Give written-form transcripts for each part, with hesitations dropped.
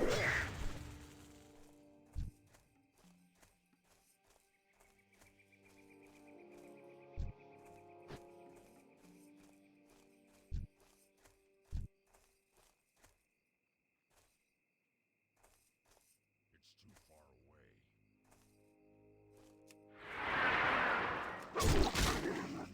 It's too far away.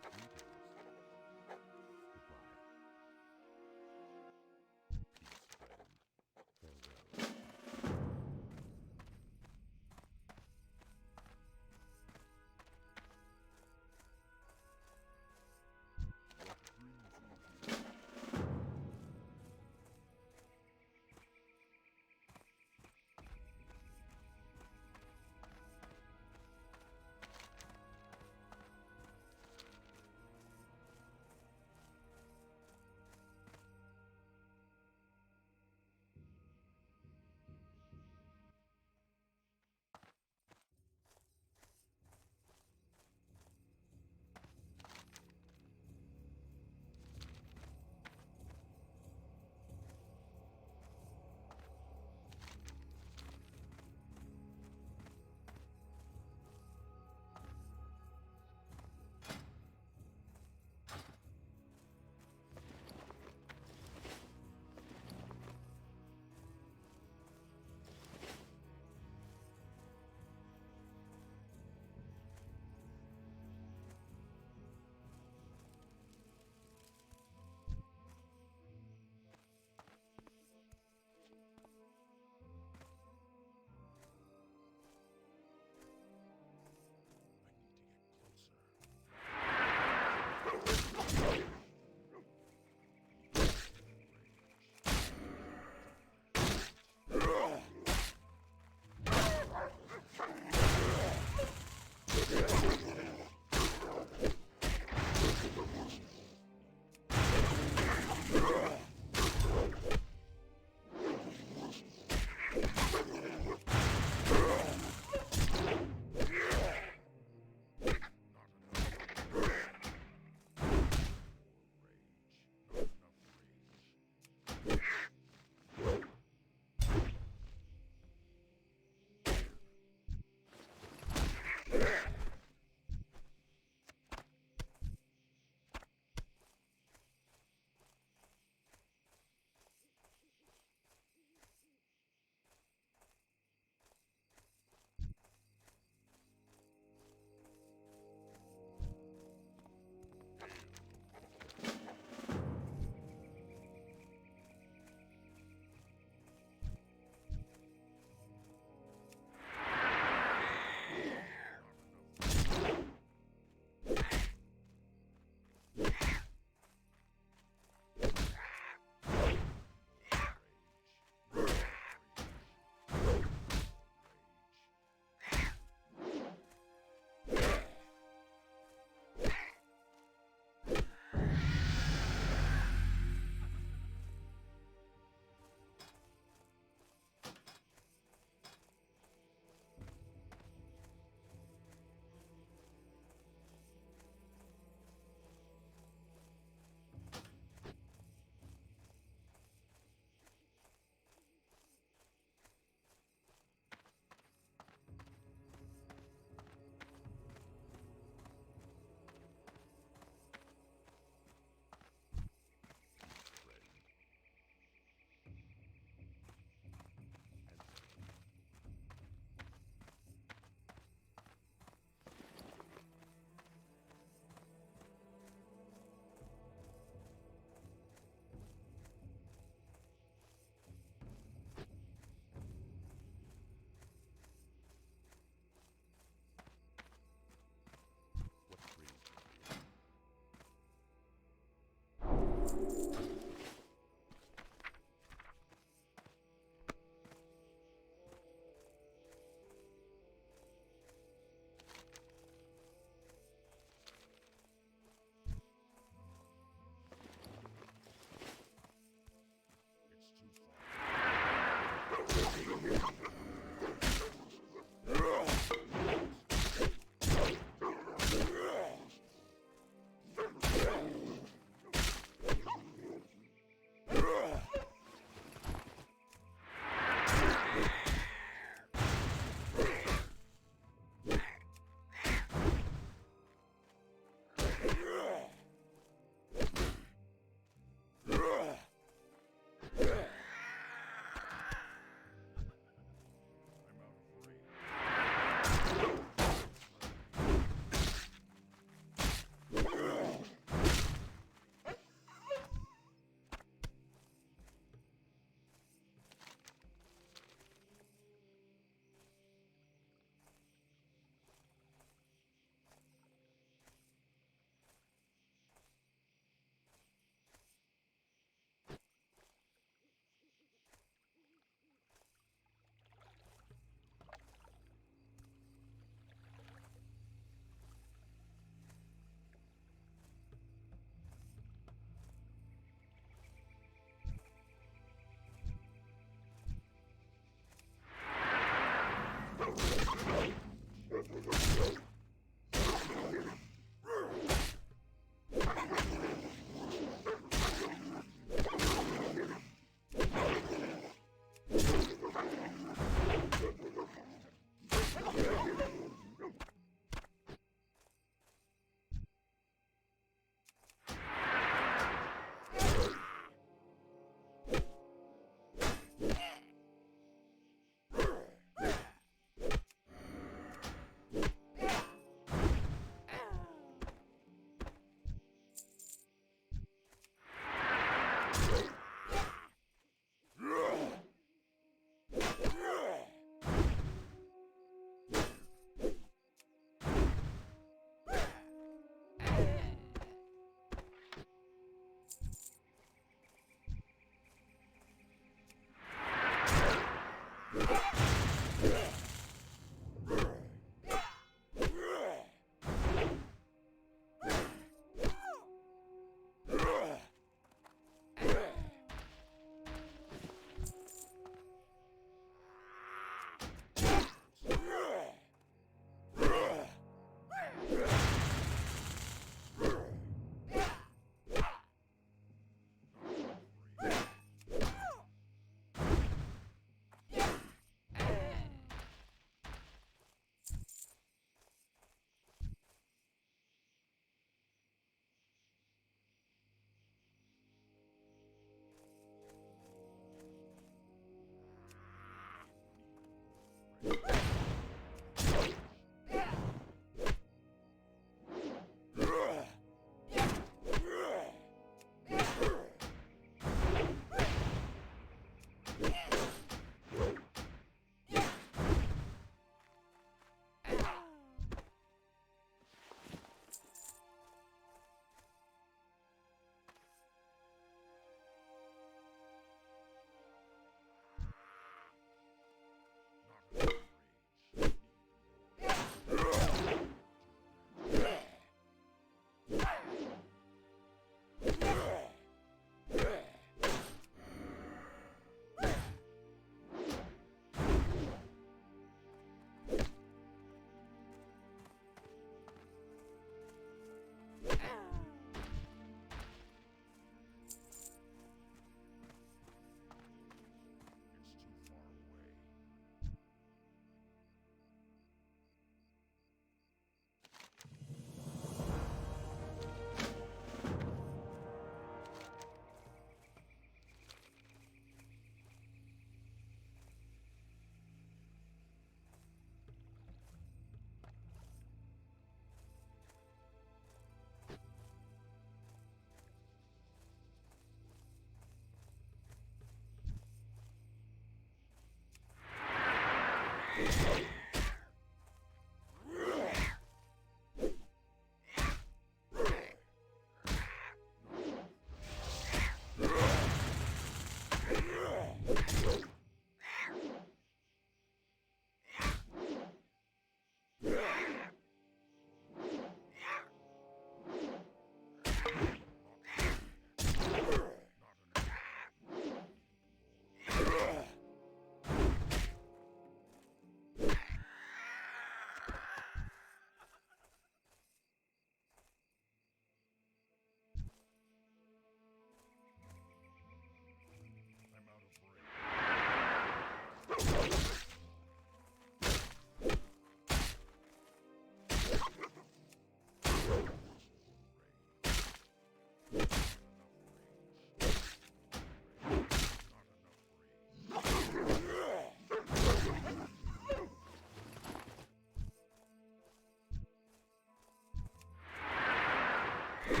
It's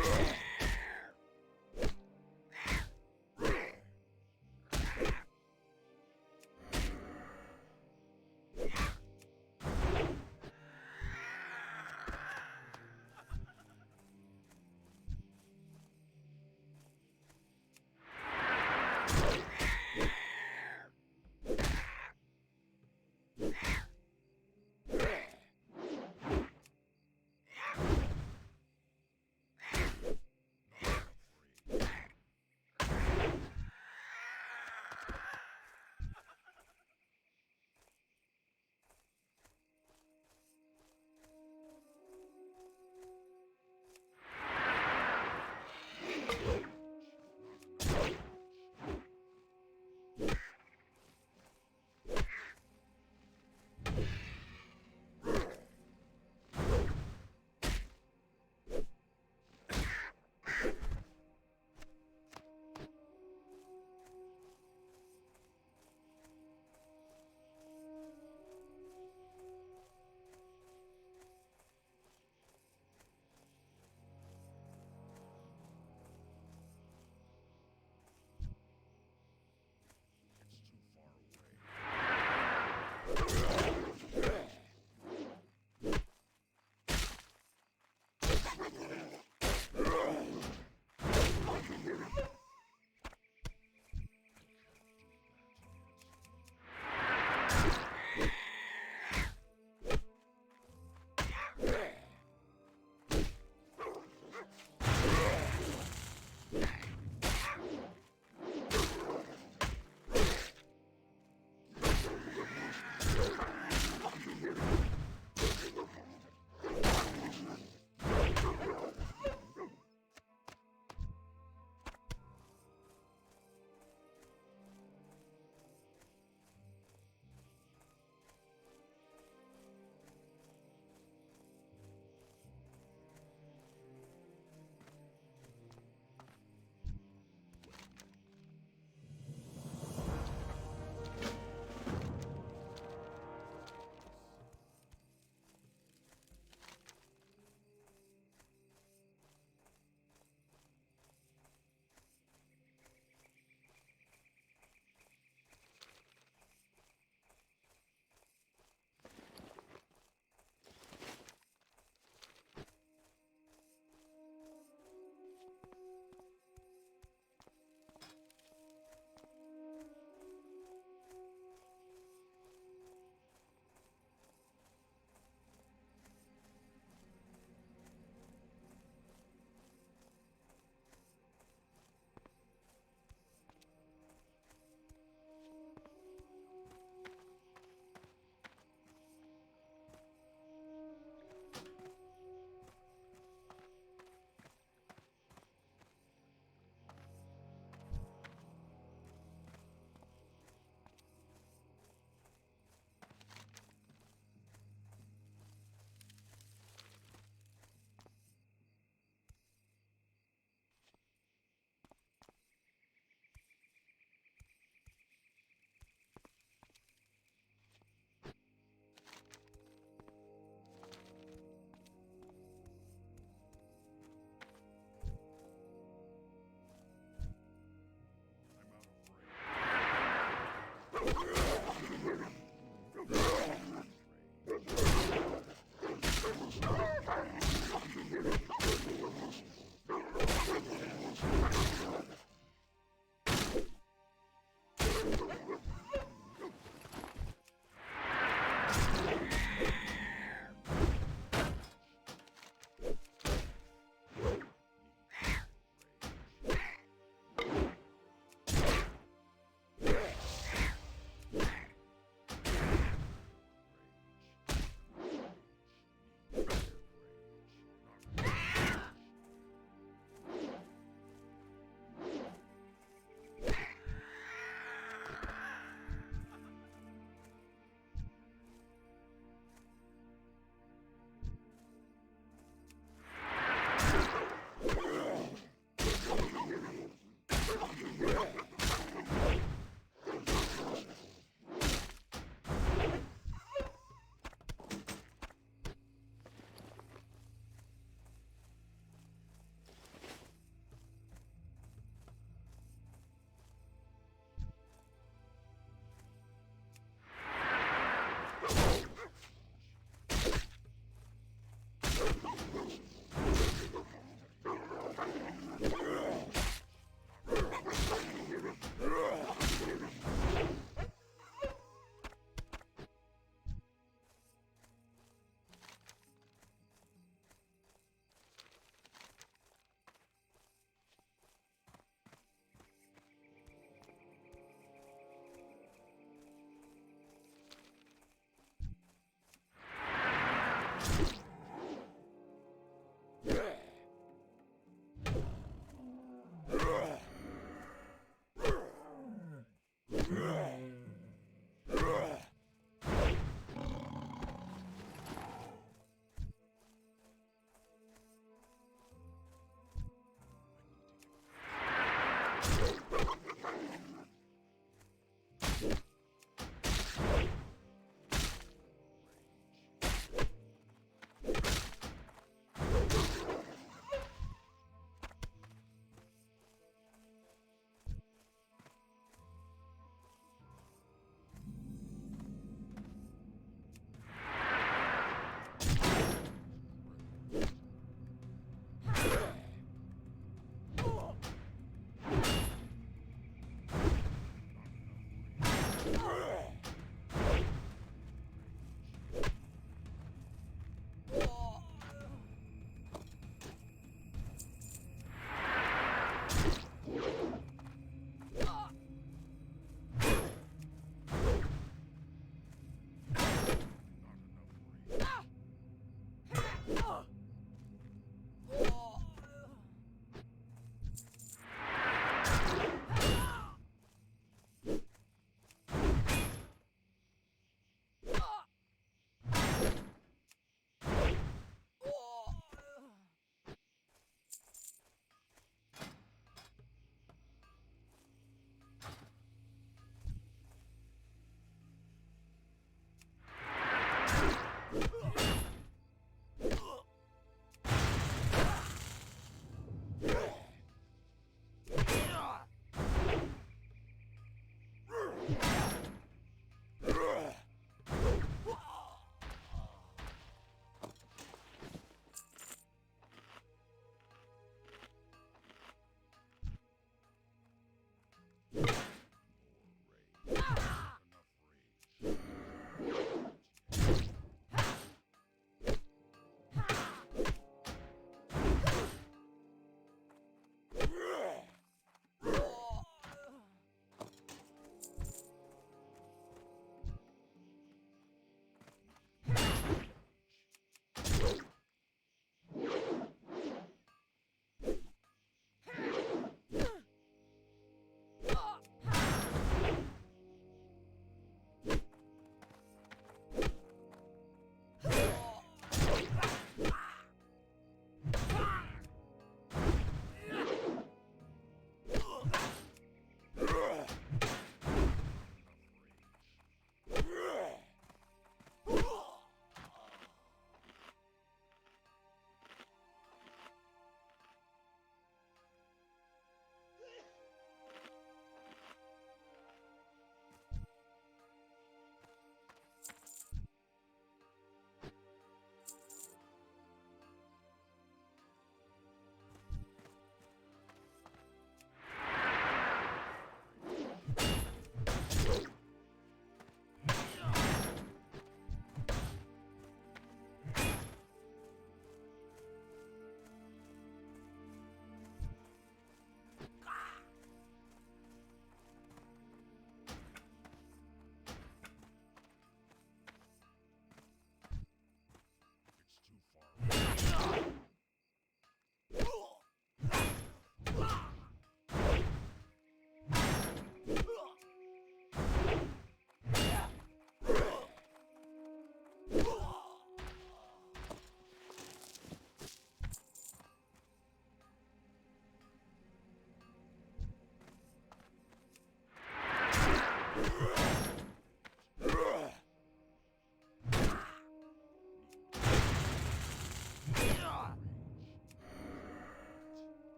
too far away.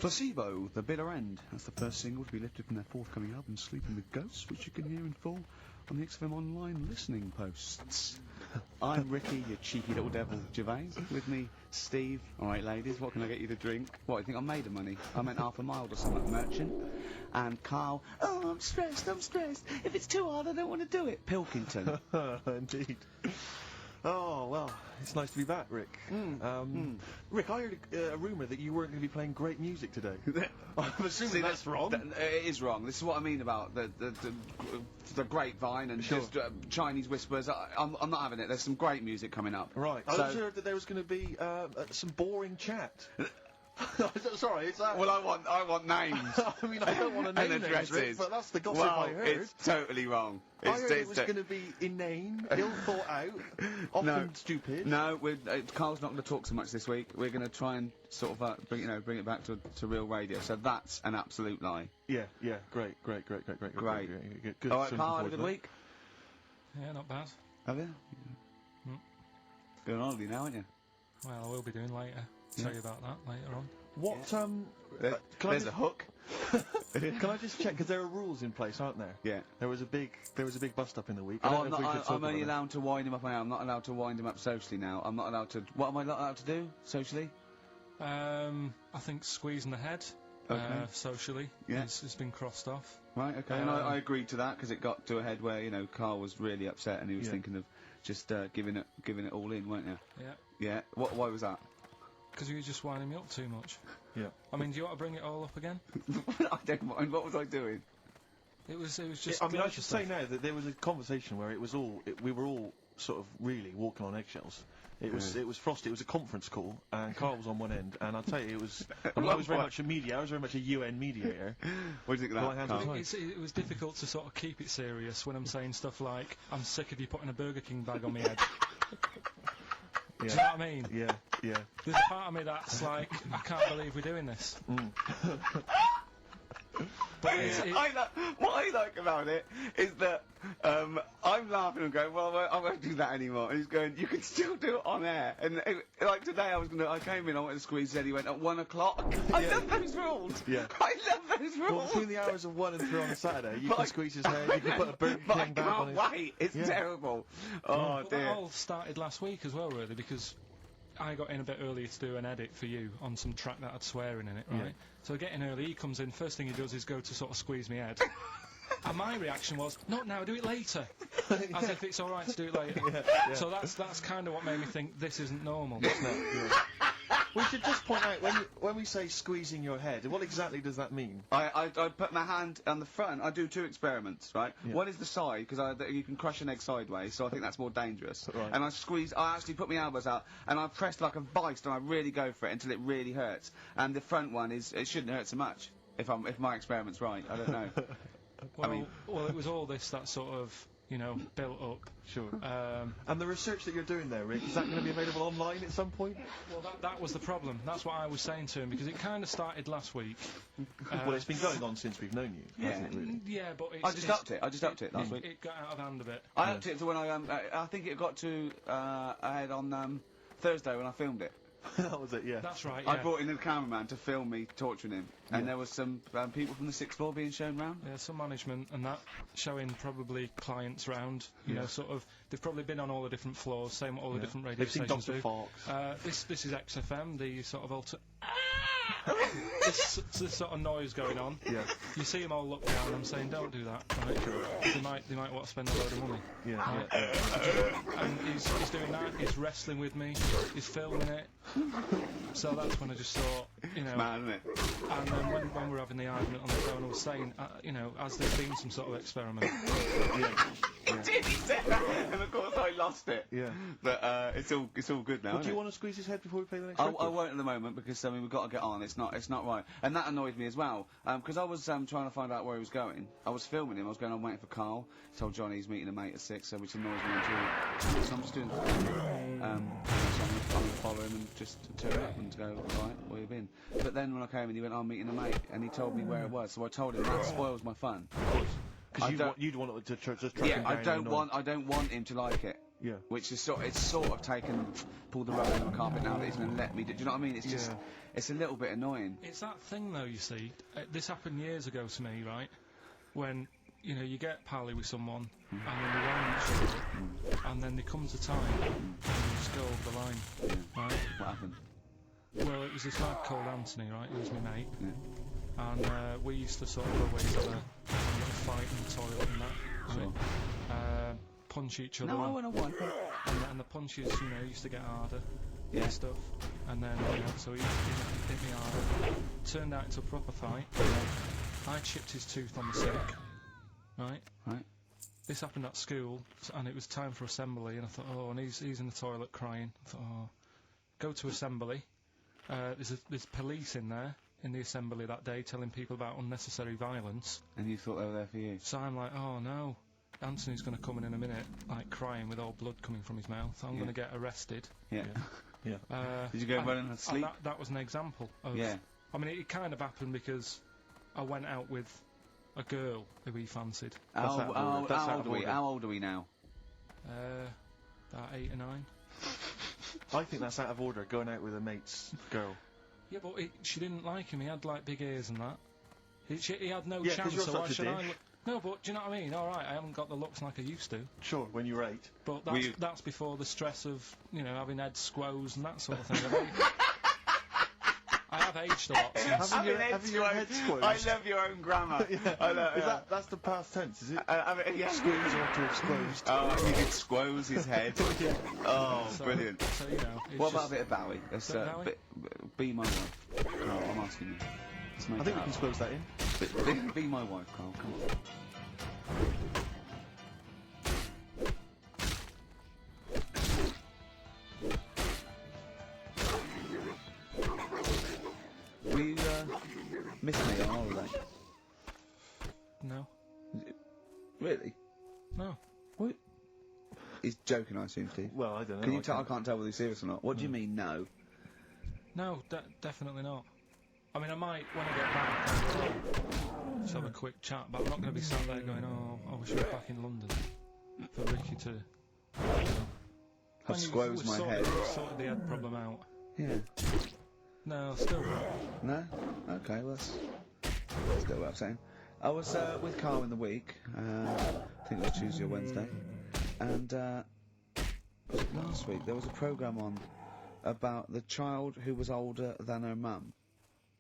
Placebo, The Bitter End. That's the first single to be lifted from their forthcoming album, Sleeping with Ghosts, which you can hear in full on the XFM Online listening posts. I'm Ricky, you cheeky little devil, Gervais. With me, Steve. All right, ladies, what can I get you to drink? What, you think I'm made of money? I meant half a mile or something, merchant. And Carl, oh, I'm stressed. If it's too hard, I don't want to do it. Pilkington. Indeed. Oh, well, it's nice to be back, Rick. Rick, I heard a rumour that you weren't going to be playing great music today. I'm assuming that's wrong. It is wrong. This is what I mean about the grapevine and Sure. just Chinese whispers. I'm not having it. There's some great music coming up. Right. So- I heard that there was going to be some boring chat. Sorry, is that... Well, I want names. I mean, I don't want to name and names, Rick, addresses. but that's the gossip well, I heard. it's totally wrong. I heard it it's was going to be inane, ill thought out, often stupid. No, Carl's not going to talk so much this week. We're going to try and sort of bring it back to real radio. So that's an absolute lie. Yeah, great. Great. Good. All right, Carl, had a good week. Yeah, not bad. Have you? Going on holiday now, aren't you? Well, I will be doing later. Tell you about that later on. What, There's a hook. Can I just check, because there are rules in place, aren't there? Yeah. There was a big bust up in the week. I Oh, don't know if we could talk I'm only about allowed to wind him up now. I'm not allowed to wind him up socially now. I'm not allowed to... What am I not allowed to do, socially? I think squeezing the head, Okay. socially, Yeah. has been crossed off. Right, okay. And I agreed to that, because it got to a head where, Carl was really upset and he was Yeah. thinking of just giving it all in, weren't you? Yeah. Yeah. Why was that? Because you were just winding me up too much. Yeah. I mean, do you want to bring it all up again? I don't mind. What was I doing? It was just... I mean, I loads should of say stuff. now that there was a conversation where it was all... we were all sort of really walking on eggshells. It was frosty. It was a conference call, and Carl was on one end, and I'll tell you, it was... I mean, I was very much a mediator. I was very much a UN mediator. What do you think Well, I of had that, to Carl? It was difficult to sort of keep it serious when I'm saying stuff like, I'm sick of you putting a Burger King bag on my head. Do you know what I mean? Yeah. There's a part of me that's like, I can't believe we're doing this. But What I like about it is that I'm laughing and going, well, I won't do that anymore. And he's going, you can still do it on air. And like today, I came in, I went to squeeze his head, he went at 1 o'clock. I love those rules. Yeah. I love those rules. Well, between the hours of 1 and 3 on a Saturday, you But can squeeze his head, you can put a Burger But I King bag on can't his... wait. It's Yeah. terrible. Oh But that dear. all started last week as well, really, because I got in a bit earlier to do an edit for you on some track that had swearing in it, right? Yeah. So getting early, he comes in, first thing he does is go to sort of squeeze me head. And my reaction was, not now, do it later. As if it's alright to do it later. Yeah. So that's kind of what made me think this isn't normal. We should just point out, when we say squeezing your head, what exactly does that mean? I put my hand on the front. I do 2 experiments, right? Yeah. One is the side, because you can crush an egg sideways, so I think that's more dangerous. Right. And I actually put my elbows out, and I press like a vice, and I really go for it until it really hurts. And the front one it shouldn't hurt so much, if my experiment's right. I don't know. Well, it was all this that sort of, built up. Sure. Um, And the research that you're doing there, Rick, is that going to be available online at some point? well, that was the problem. That's what I was saying to him, because it kind of started last week. Well, it's been going on since we've known you, hasn't it, really? Yeah, but it's... I just upped it last week. It got out of hand a bit. I upped it to when I think it got to ahead on Thursday when I filmed it. That was it, yeah. That's right, I yeah. brought in a cameraman to film me torturing him, and there was some people from the 6th floor being shown round. Yeah, some management and that, showing probably clients round, you know, sort of, they've probably been on all the different floors, same what all the different radio They've seen stations Dr. do. Fox. This is XFM, the sort of this sort of noise going on. Yeah. You see them all look down, I'm saying, don't do that, right? They might want to spend a load of money. Yeah. And he's doing that, he's wrestling with me, he's filming it. So that's when I just thought, Mad, isn't it? and then when we were having the argument on the phone, I was saying, has there been some sort of experiment? Did he say that? And of course I lost it. Yeah. But it's all good now. Well, do isn't you it? want to squeeze his head before we play the next I record? won't at the moment because we've got to get on. It's not right, and that annoyed me as well. Because I was trying to find out where he was going. I was filming him. I was going on waiting for Carl. Told Johnny he's meeting a mate at 6, which annoys me until. So I'm just doing. So I'm gonna follow him and just turn up and go, right, where you been? But then when I came in, he went, I'm meeting a mate, and he told me where it was. So I told him that spoils my fun. Because you'd want it to track him down. Yeah, I don't want him to like it. Yeah. Which is it's sort of pulled the rug under the carpet now that he's going to let me do. Do you know what I mean? It's just, it's a little bit annoying. It's that thing, though, you see. This happened years ago to me, right? When, you know, you get pally with someone, and then you want each other, and then there comes a time, and you just go over the line, right? What happened? Well, it was this lad called Anthony, right? He was my mate. Yeah. And we used to sort of always have a fight in the toilet and that. Sure. Right? Punch each other. No, I on. want to wipe it. And the punches, you know, used to get harder. Yeah. And stuff. And then, you know, so he hit me harder. Turned out into a proper fight. I chipped his tooth on the sink. Right? Right. This happened at school, and it was time for assembly, and I thought, oh, and he's in the toilet crying. I thought, oh, go to assembly. There's police in there, in the assembly that day, telling people about unnecessary violence. And you thought they were there for you? So I'm like, oh no, Anthony's going to come in a minute, like crying with all blood coming from his mouth. I'm going to get arrested. Yeah. Yeah. Did you go running and sleep? That was an example of... Yeah. I mean, it kind of happened because I went out with a girl who he fancied. How old are we now? About 8 or 9. I think that's out of order, going out with a mate's girl. Yeah, but she didn't like him. He had, like, big ears and that. He had no Yeah, 'cause chance, you're so such why a should I... dick. No, but do you know what I mean? All right, I haven't got the looks like I used to. Sure, when you were 8. But that's before the stress of, you know, having head squoze and that sort of thing. I have aged a lot since. Having your head squoze. I love your own grammar. I love, That's the past tense, is it? yeah. Squeeze or to have squozed. Oh, he did squoze his head. Oh, So- brilliant. So, you know, it's What about just- a bit of Bowie? Let's, Bit of Bowie? be my wife. Carl, I'm asking you. Let's make I think it we can squoze that in. be my wife, Carl. Come on. Will you miss me on holiday? No. Really? No. What? He's joking, I assume, Steve. Well, I don't know. Can you tell? I can't tell whether he's serious or not. What do you mean, no? No, definitely not. I mean, I might, when I get back, just have a quick chat, but I'm not going to be sat there going, oh, I wish we were back in London for Ricky to... I've squozed my head. Sorted the head problem out. Yeah. No, still not. No? Okay, well, that's still what I'm saying. I was with Carl in the week, I think it was Tuesday or Wednesday, and was it last week? There was a programme on about the child who was older than her mum.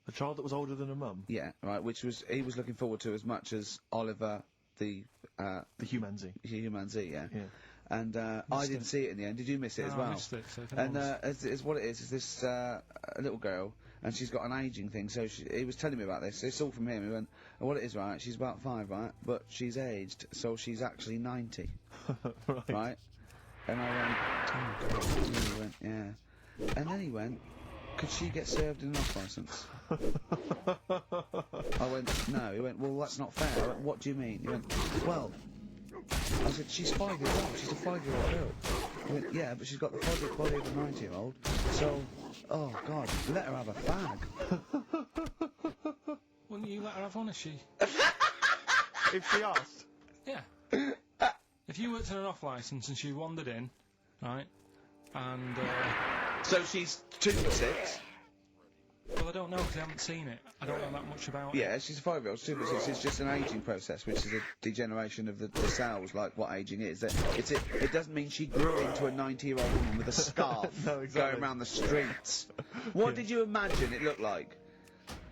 A child that was older than her mum? Yeah, right, which he was looking forward to as much as Oliver, the Humanzy. Humanzy, yeah. Yeah. And I didn't see it in the end. Did you miss it as well? I missed it, so if And anyone's- it's what it is this a little girl, and she's got an ageing thing. So he was telling me about this. It's all from him. He went, "And what it is, right? She's about 5, right? But she's aged, so she's actually 90, right?" And I went, "Oh God!" And he went, "Yeah." And then he went, "Could she get served an off licence?" I went, "No." He went, "Well, that's not fair." I went, "What do you mean?" He went, "Well." I said, "She's 5 years old. She's a 5-year-old girl." He went, "Yeah, but she's got the physical body of a 90-year-old. So, oh God, let her have a fag." Wouldn't you let her have one if she... If she asked. Yeah. If you worked on an off licence and she wandered in, right, and... So she's 2 foot 6. well, I don't know, because I haven't seen it. I don't know that much about it. Yeah, she's a 5-year-old. 2 foot 6. It's just an ageing process, which is a degeneration of the cells, like what ageing is. It doesn't mean she grew into a 90-year-old woman with a scarf No, exactly. going around the streets. What did you imagine it looked like?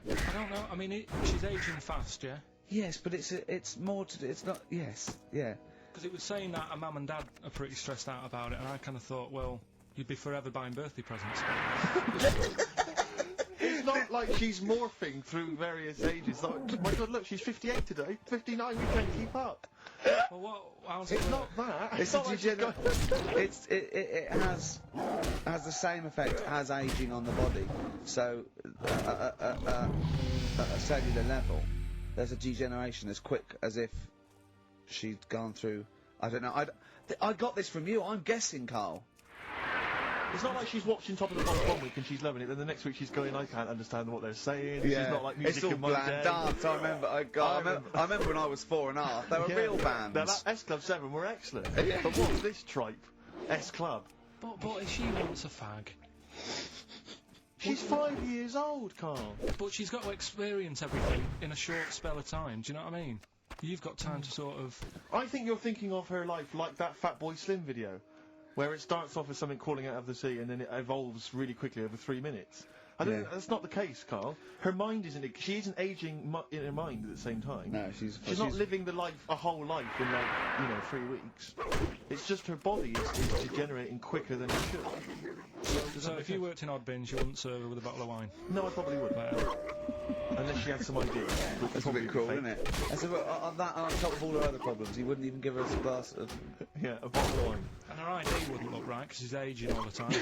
I don't know. I mean, she's ageing fast, yeah? Yes, but it's more to do. It's not. Yes, yeah. Because it was saying that her mum and dad are pretty stressed out about it, and I kind of thought, well, you'd be forever buying birthday presents. It's not like she's morphing through various ages. Like, my God, look, she's 58 today. 59, we can't keep up. Well, how's it It's work? not that. It's not like she's got... it has the same effect as aging on the body. So at a cellular level, there's a degeneration as quick as if she'd gone through. I don't know. I got this from you. I'm guessing, Carl. It's not like she's watching Top of the Pops 1 week and she's loving it, then the next week she's going, I can't understand what they're saying. She's not like music it's all in my bland day. dance. I remember. I remember when I was 4.5. They were a real band. Now, that S Club 7 were excellent. Yeah. But what's this tripe? S Club. But if she wants a fag, She's 5 years old, Carl. but she's got to experience everything in a short spell of time. Do you know what I mean? You've got time to sort of. I think you're thinking of her life like that Fatboy Slim video, where it starts off as something crawling out of the sea and then it evolves really quickly over 3 minutes. I don't. Yeah. That's not the case, Carl. Her mind isn't. She isn't aging in her mind at the same time. No, she's She's not living a whole life in 3 weeks. It's just her body is degenerating quicker than it should. So if you worked in odd bins, you wouldn't serve her with a bottle of wine. No, I probably wouldn't. Well, Unless she had some ideas. which That's a probably bit be cruel, fake. isn't it? And so, on top of all her other problems, he wouldn't even give her a glass of... Yeah, a bottle of wine. and her ID wouldn't look right because she's aging all the time.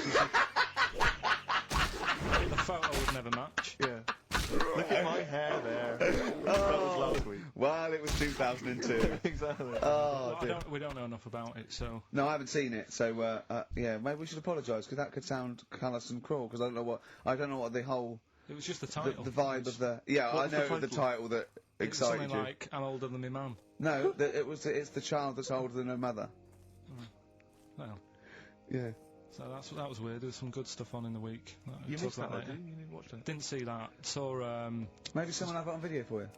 The photo would never match. Yeah. Look at my hair there. That was last week. Well, it was 2002. Exactly. Oh, Well, dear. we don't know enough about it, so. No, I haven't seen it, so yeah, maybe we should apologise because that could sound callous and cruel because I don't know what the whole It was just the the, title. the vibe of the What I was know the the title that It was excited something you. like, I'm older than my mum. No, it's the child that's older than her mother. Well, Yeah. so that was weird. There was some good stuff on in the week. You Talk missed that, about though, later. didn't you? You didn't watch that. Didn't see that. Saw, Maybe someone have it on video for you.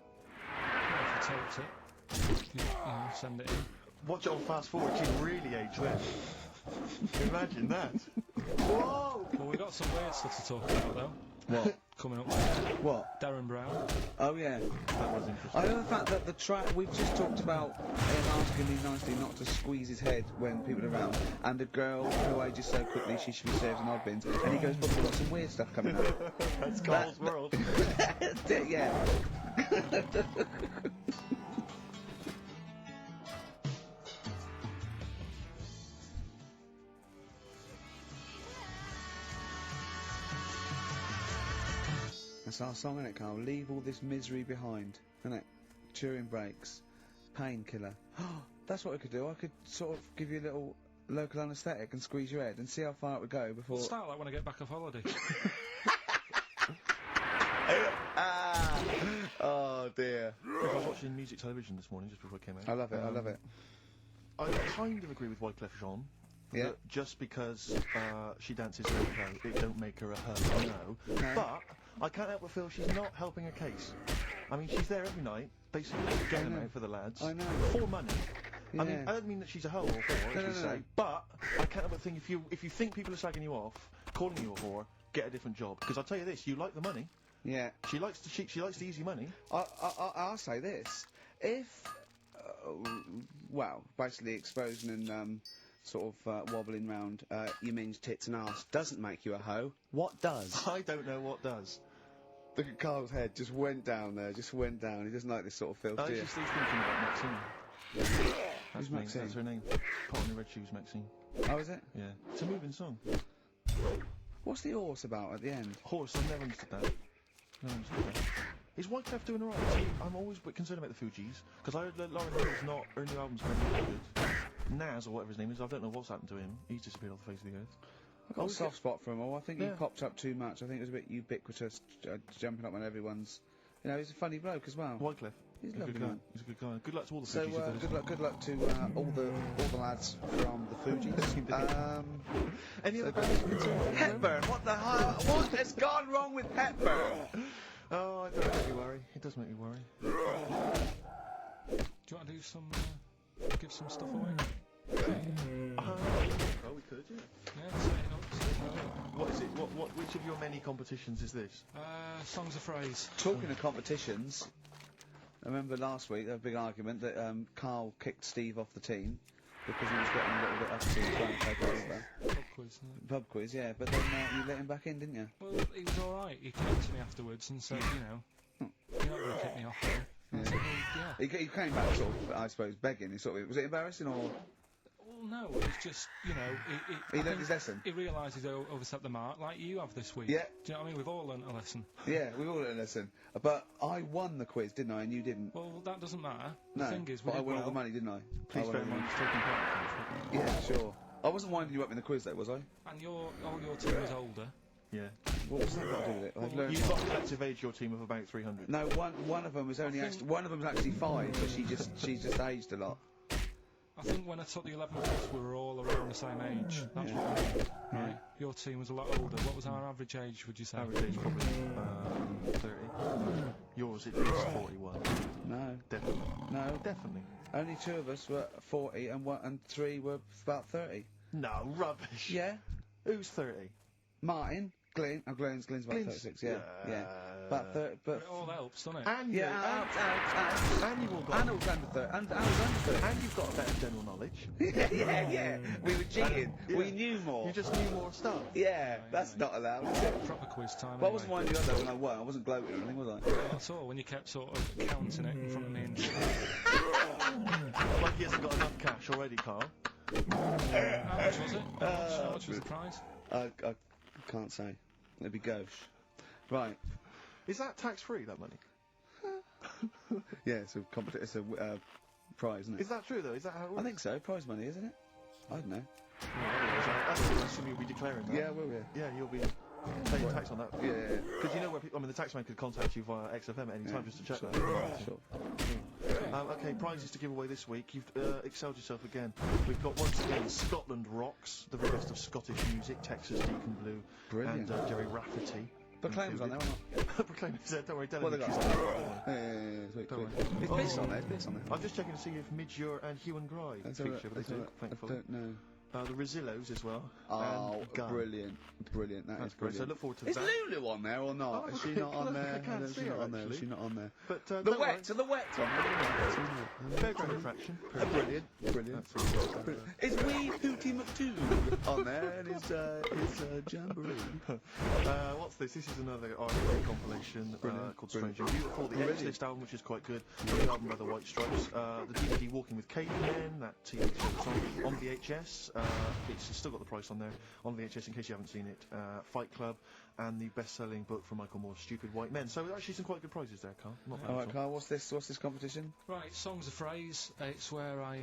if you taped it, you know, send it in. Watch it on fast forward. She'd really age well. Imagine that. Whoa! Well, we've got some weird stuff to talk about, though, What? coming up. What? Darren Brown. Oh yeah. That was interesting. I know the fact that the track we've just talked about him asking me nicely not to squeeze his head when people are around, and a girl who ages so quickly she should be served in odd bins, and he goes, but we've got some weird stuff coming up. That's Carl's world. Yeah. That's our song, isn't it, Carl? Leave all this misery behind, isn't it? Turing breaks, painkiller. That's what I could do. I could sort of give you a little local anaesthetic and squeeze your head and see how far it would go before. Start like when I get back off holiday. Ah! Oh dear. I was watching music television this morning just before I came out. I love it. I love it. I kind of agree with Wyclef Jean. Yeah. That just because she dances her hoe, it don't make her a hoe. No. No. But I can't help but feel she's not helping her case. I mean, she's there every night, basically getting them know. out for the lads. I know. For money. I mean, Yeah. I don't mean that she's a hoe or a whore, No, as we no, say. no. But I can't help but think if you think people are slagging you off, calling you a whore, get a different job. Because I'll tell you this, you like the money. Yeah. She likes the easy money. I'll say this: if, well, basically exposing and sort of wobbling round your minge tits and arse doesn't make you a hoe. What does? I don't know what does. Look at Carl's head, just went down there, just went down. He doesn't like this sort of filth, I do you? just still thinking about Maxine. Who's me, Maxine? That's her name. Pot on the red shoes, Maxine. Oh, is it? Yeah. It's a moving song. What's the horse about at the end? Horse, I've never understood that. Never understood that. Is Wyclef doing alright? See, I'm always a bit concerned about the Fugees, because I heard that Lauren Hill's not, her new album's going to be good. Naz, or whatever his name is, I don't know what's happened to him. He's disappeared off the face of the earth. I've got a soft spot for him. Oh, I think he Yeah. popped up too much. I think it was a bit ubiquitous, jumping up on everyone's... You know, he's a funny bloke as well. Wyclef. He's a a lovely good guy. man. He's a good guy. Good luck to all the So, Fugees. if they're good luck to all the lads from the Fugees. Any so other bands you're concerned about? Hepburn, what the hell? What has gone wrong with Hepburn? Oh, it does make me worry. It does make me worry. Do you want to do some, give some stuff away? Oh, we could, yeah. Yeah, set it up. What is it? Which of your many competitions is this? Songs of phrase. Talking of competitions, I remember last week there was a big argument that Carl kicked Steve off the team because he was getting a little bit uppity and trying to take over. Pub quiz, isn't it? Pub quiz, yeah, but then you let him back in, didn't you? Well, he was alright. He came to me afterwards and said, you know, you're not going to kick me off here. And I said, well, yeah. He came back sort of, I suppose, begging. He sort of, was it embarrassing or Well, no, it was just, you know... he I learned think his lesson? He realised he's overstepped the mark, like you have this week. Yeah. Do you know what I mean? We've all learnt a lesson. Yeah, we all learned a lesson. But I won the quiz, didn't I? And you didn't. Well, that doesn't matter. The No, thing is, we but I did won well. all the money, didn't I? Please I won bear all in the mind money. he's taking part in Yeah, sure. I wasn't winding you up in the quiz, though, was I? And all your team was older. Yeah. What was that got to do with it? I've learned. You've got a collective age, your team, of about 300. No, one of them was only think- actually, one of them was actually 5, but she's just aged a lot. I think when I took the 11 plus, we were all around the same age. That's what I mean. Right. Your team was a lot older. What was our average age, would you say? Average age probably 30. Yours at least 41. No. Definitely. No. Definitely. Only 2 of us were 40 and 3 were about 30. No, rubbish. Yeah. Who's 30? Martin, Glenn's about Glenn's- 36, yeah. About 30, but... It all helps, doesn't it? And Yeah, and you've all got... and it was under 30, and I was under 30. And you've got a better general knowledge. yeah. We were cheating. Yeah. We knew more. You just knew more stuff. Yeah, that's not allowed, is it? Proper quiz time. But I wasn't anyway. winding you up though when I won. I wasn't gloating or anything, was I? That's all, when you kept sort of counting it in front of me and... Like he hasn't got enough cash already, Carl. How much was it? How much was the prize? I can't say. It'd be gauche. Right. Is that tax-free, that money? Yeah, it's a prize, isn't it? Is that true, though? Is that how it works? I think so. Prize money, isn't it? I don't know. I assume you'll be declaring that. Yeah, we'll be. Yeah, you'll be paying tax on that. Yeah. Because you know where people... I mean, the taxman could contact you via XFM at any time just to check that. Sure. Okay, prizes to give away this week. You've excelled yourself again. We've got once again Scotland Rocks, the very best of Scottish music, Texas Deacon Blue, Brilliant. and Jerry Rafferty. Proclaim's on there or not? Proclaim is there, don't worry, What they got? Delegate's Yeah, sweet. Don't worry. It's bits on there. It's bits on there. I'm just checking to see if Midge and Hugh and Gry That's feature, all right, but that's they all do, right. thankfully. I don't know. The Rosillos as well. Oh, and Gun. brilliant. That That's is great. So brilliant. look forward to Is that. Lulu on there or not? Oh, Is she not on there? I can't No, see she's not her, on there. actually. She's not on there. But The don't worry. wet, so the wet's on there. Fairground attraction. Brilliant. Is wee Hootie McToo on there and his jamboree? What's this? This is another R&B compilation called Strange and Beautiful. The X-List album, which is quite good. The album by the White Stripes. The DVD Walking with Cavemen, that TV show that's on VHS. It's still got the price on there. On VHS, in case you haven't seen it. Fight Club, and the best-selling book from Michael Moore's Stupid White Men. So actually some quite good prizes there, Carl. Not bad All at right, all. Carl. What's this competition? Right, Song's a Phrase. It's where I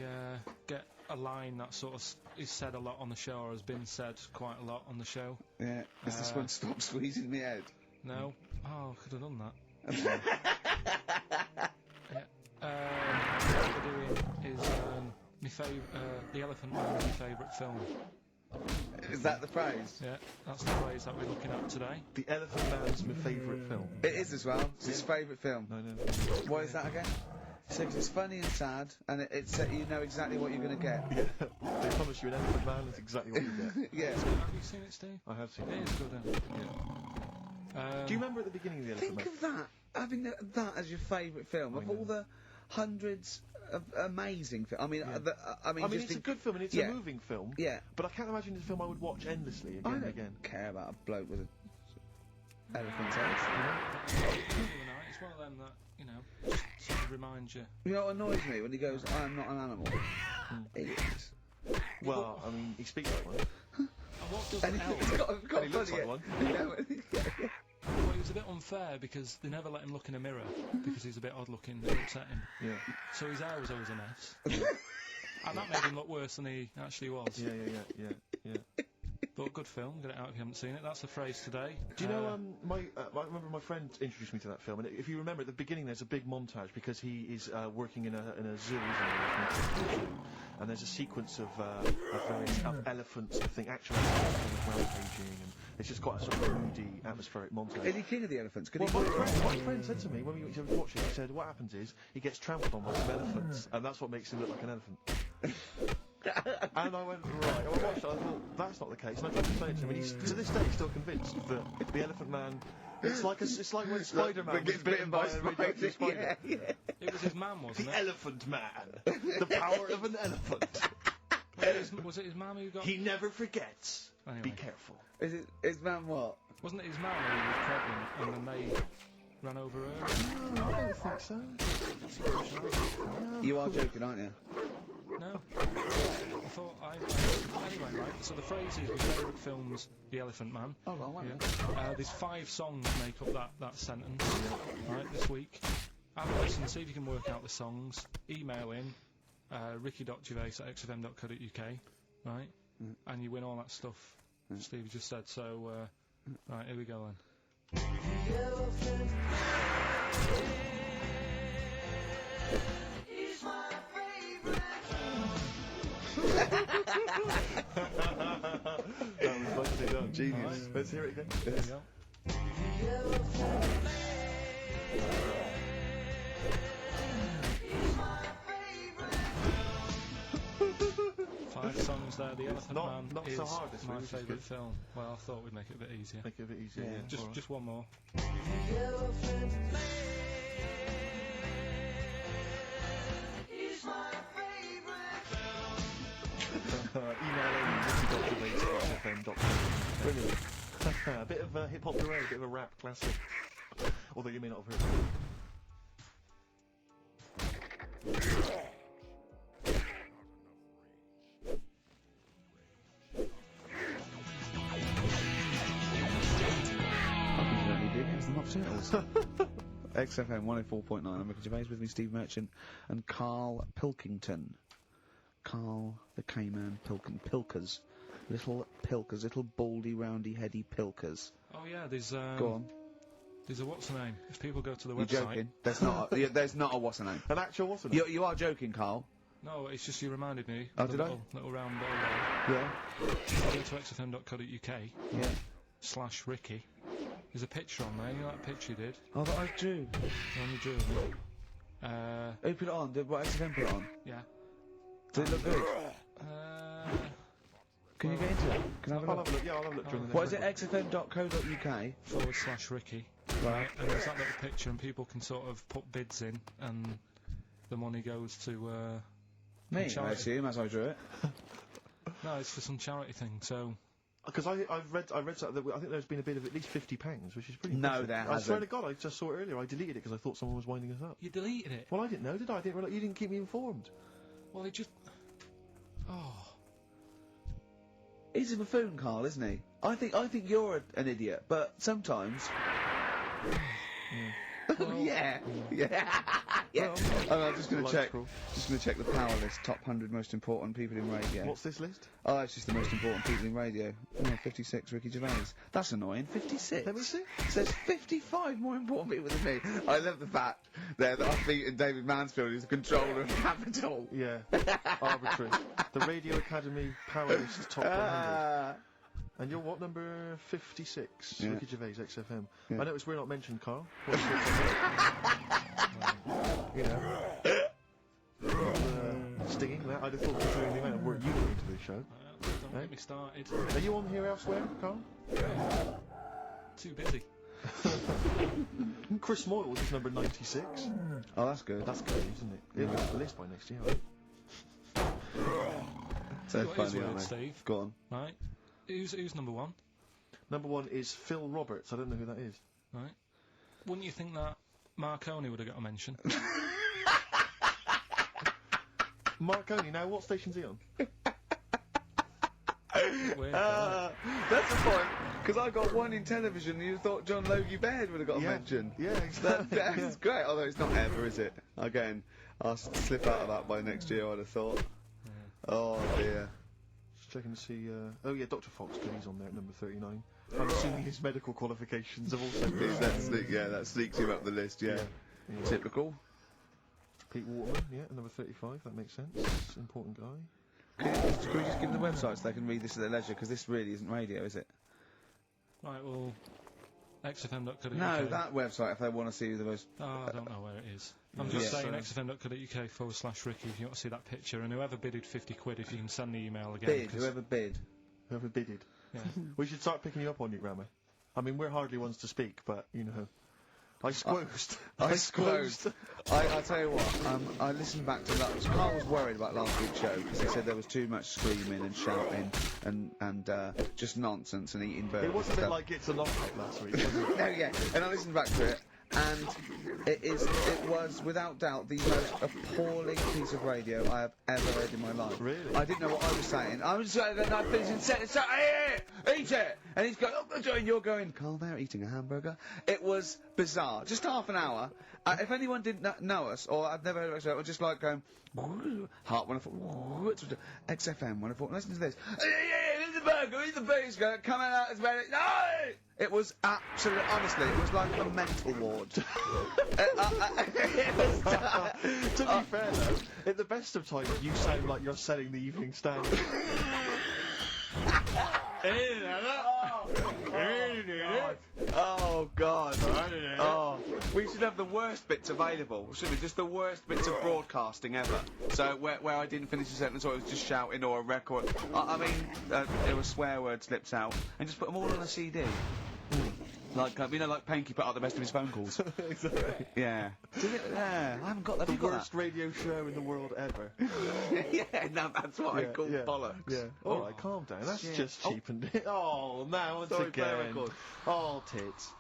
get a line that sort of is said a lot on the show, or has been said quite a lot on the show. Yeah. Is this one Stop Squeezing Me Head? No? Oh, could have done that. What we're doing is The Elephant Man's my favourite film. Is that the phrase? Yeah, that's the phrase that we're looking at today. The Elephant Man's my favourite film. It is as well. It's his favourite film. No. Why is that again? So it's funny and sad, and it's you know exactly what you're going to get. Yeah, they promise you an Elephant Man, that's exactly what you get. Yeah. Have you seen it, Steve? I have seen It it. is good, isn't it? Do you remember at the beginning of the Elephant Think Man? of that, having that as your favourite film of know. all the hundreds of amazing films. I mean, I mean, just it's a think- good film and it's Yeah. a moving film. Yeah. But I can't imagine it's a film I would watch endlessly again I and don't again. care about a bloke with a elephant's head. It's one of them that, you know, just sort of reminds you. You know what annoys me when he goes, "I am not an animal." He is. Well, I mean, he speaks like one. And what doesn't And help? he's got And he looks funny- like one. You know, Well, it was a bit unfair because they never let him look in a mirror because he's a bit odd looking and it upset him. Yeah. So his hair was always a mess. And that made him look worse than he actually was. Yeah. But good film, get it out if you haven't seen it. That's the phrase today. Do you know, I remember my friend introduced me to that film, and if you remember at the beginning there's a big montage because he is working in a zoo, isn't he? And there's a sequence of elephants, I think, actual elephants rampaging, and it's just quite a sort of moody, atmospheric montage. is he king of the elephants? Could Well, he? my friend said to me when we was watching it, he said, what happens is he gets trampled on by some elephants, and that's what makes him look like an elephant. And I went, right, I watched it, I thought, that's not the case, and I tried to explain it to him, and he's, to this day, he's still convinced that the Elephant Man, it's like when Spider-Man gets bitten by a radioactive spider. Yeah. It was his mum, wasn't The it? Elephant Man, the power of an elephant. Was it his mum who got... He never forgets. Anyway. Be careful. Is it? Is man what? Wasn't it his mum who was pregnant and then they ran over her? I don't think so. You are joking, aren't you? No. I thought anyway, right, so the phrase is my favourite film's The Elephant Man. Oh, well, wait a minute. There's 5 songs make up that sentence, right, this week. Have a listen, see if you can work out the songs. Email in, ricky.gervais@xfm.co.uk, right? And you win all that stuff Steve just said, so, right, here we go then. That was nicely done. Genius. Let's hear it again. There you go. Five songs there. The Elephant Man not is so hard this my week, which is favourite good. film. Well, I thought we'd make it a bit easier. Make it a bit easier. Yeah, All right. Just one more. Email in ricky.gervais@xfm.com. Brilliant. A bit of hip hop hooray, a bit of a rap classic. Although you may not have heard it. XFM 104.9. I'm Ricky Gervais, with me Steve Merchant and Carl Pilkington. Carl the K-Man Pilkers. Little Pilkers, little baldy, roundy, heady Pilkers. Oh yeah, there's Go on. There's a what's the name? If people go to the You're website. joking? There's not. There's not a what's the name. An actual what's it? You are joking, Carl. No, it's just you reminded me. Oh, of the did I? little round ball there. Yeah. Go to xfm.co.uk Yeah. /Ricky. There's a picture on there. You know that picture you did? Oh, that I drew. You only drew. Who put it on? Did what XFM put it on? Yeah. Did it look good? Can you get into it? Can I have a I'll look? have a look. Yeah, I'll have a look during the What is next it? xfm.co.uk. /Ricky. Right. And there's that little picture, and people can sort of put bids in, and the money goes to. Me, I charity. assume, as I drew it. No, it's for some charity thing. So Because I read something that I think there's been a bid of at least £50, which is pretty. No, impressive. there I swear hasn't. to God, I just saw it earlier. I deleted it because I thought someone was winding us up. you deleted it. Well, I didn't know, did I? I didn't realise you didn't keep me informed. Well, it just. Oh. He's a buffoon, Carl, isn't he? I think you're an idiot, but sometimes. Well, yeah. Yeah. Oh, I'm just going to Life's check. cruel. Just going to check the power list. Top 100 most important people in radio. What's this list? Oh, it's just the most important people in radio. Oh, 56, Ricky Gervais. That's annoying. 56. Let me see. There's 55 more important people than me. I love the fact there that I've beaten David Mansfield, who's the controller of Capital. Yeah. Arbitrary. The Radio Academy Power List Top 100. And you're what, number 56? Yeah. Ricky Gervais, XFM. Yeah. I noticed we're not mentioned, Carl. What's your you know. Stinging that. I'd have thought considering the amount of work you put into this show. Don't get me started. Are you on here elsewhere, Carl? Too busy. Chris Moyle is number 96. Oh, that's good. That's good, isn't it? It'll be on the list by next year. Right? So What is funny, weird, aren't they? Steve? Go on. Right. Who's number one? Number 1 is Phil Roberts. I don't know who that is. Right. Wouldn't you think that Marconi would have got a mention? Marconi. Now, what station's he on? Weird, That's the point, because I got one in television and you thought John Logie Baird would have got a mention. Yeah, exactly. That's great, although it's not ever, is it? Again, I'll slip out of that by next year, I'd have thought. Oh dear. Just checking to see. Oh yeah, Dr. Fox. Good, he's on there at number 39. I'm assuming his medical qualifications have also been. That sneaks him up the list, yeah. Yeah. Typical. Pete Waterman, yeah, number 35. That makes sense. Important guy. Can we just give them the website so they can read this at their leisure, because this really isn't radio, is it? Right, well, xfm.co.uk. No, that website, if they want to see the most... Oh, I don't know where it is. I'm just Yeah. saying xfm.co.uk /Ricky if you want to see that picture, and whoever bidded 50 quid, if you can send the email again. Bid, 'cause- whoever bid. Whoever bidded. Yeah. We should start picking you up on your grammar. I mean, we're hardly ones to speak, but, you know. I squozed. I tell you what, I listened back to that. Carl was worried about last week's show because he said there was too much screaming and shouting and just nonsense and eating birds. It was a and bit stuff. like It's a Lockout last week, wasn't it? No, yeah, and I listened back to it, and it was without doubt the most appalling piece of radio I have ever heard in my life. Really? I didn't know what I was saying. I was saying that I finished and said, eat it! And he's going, oh, and you're going, Carl, they're eating a hamburger. It was bizarre. Just half an hour. If anyone didn't know us, or I've never heard of us, it was just like going, Heart 104, XFM 104, listen to this. It's a burger, the bees go coming out as well. No! It was absolutely, honestly, it was like a mental ward. To be fair though, at the best of times, you sound like you're selling the Evening Standard. Oh God! Oh, we should have the worst bits available, shouldn't we? Just the worst bits of broadcasting ever. So where I didn't finish a sentence or it was just shouting or a record. I mean, there were swear words slipped out, and just put them all on a CD. Like like Panky put out the best of his phone calls. Exactly. Yeah. Yeah, I haven't got that. The Have you got worst radio show in the world ever. that? Yeah, no, that's what I call bollocks. Yeah. All right, calm down. That's Yeah. just cheapened it. Oh, now once Sorry, play a again. record. Oh, tits.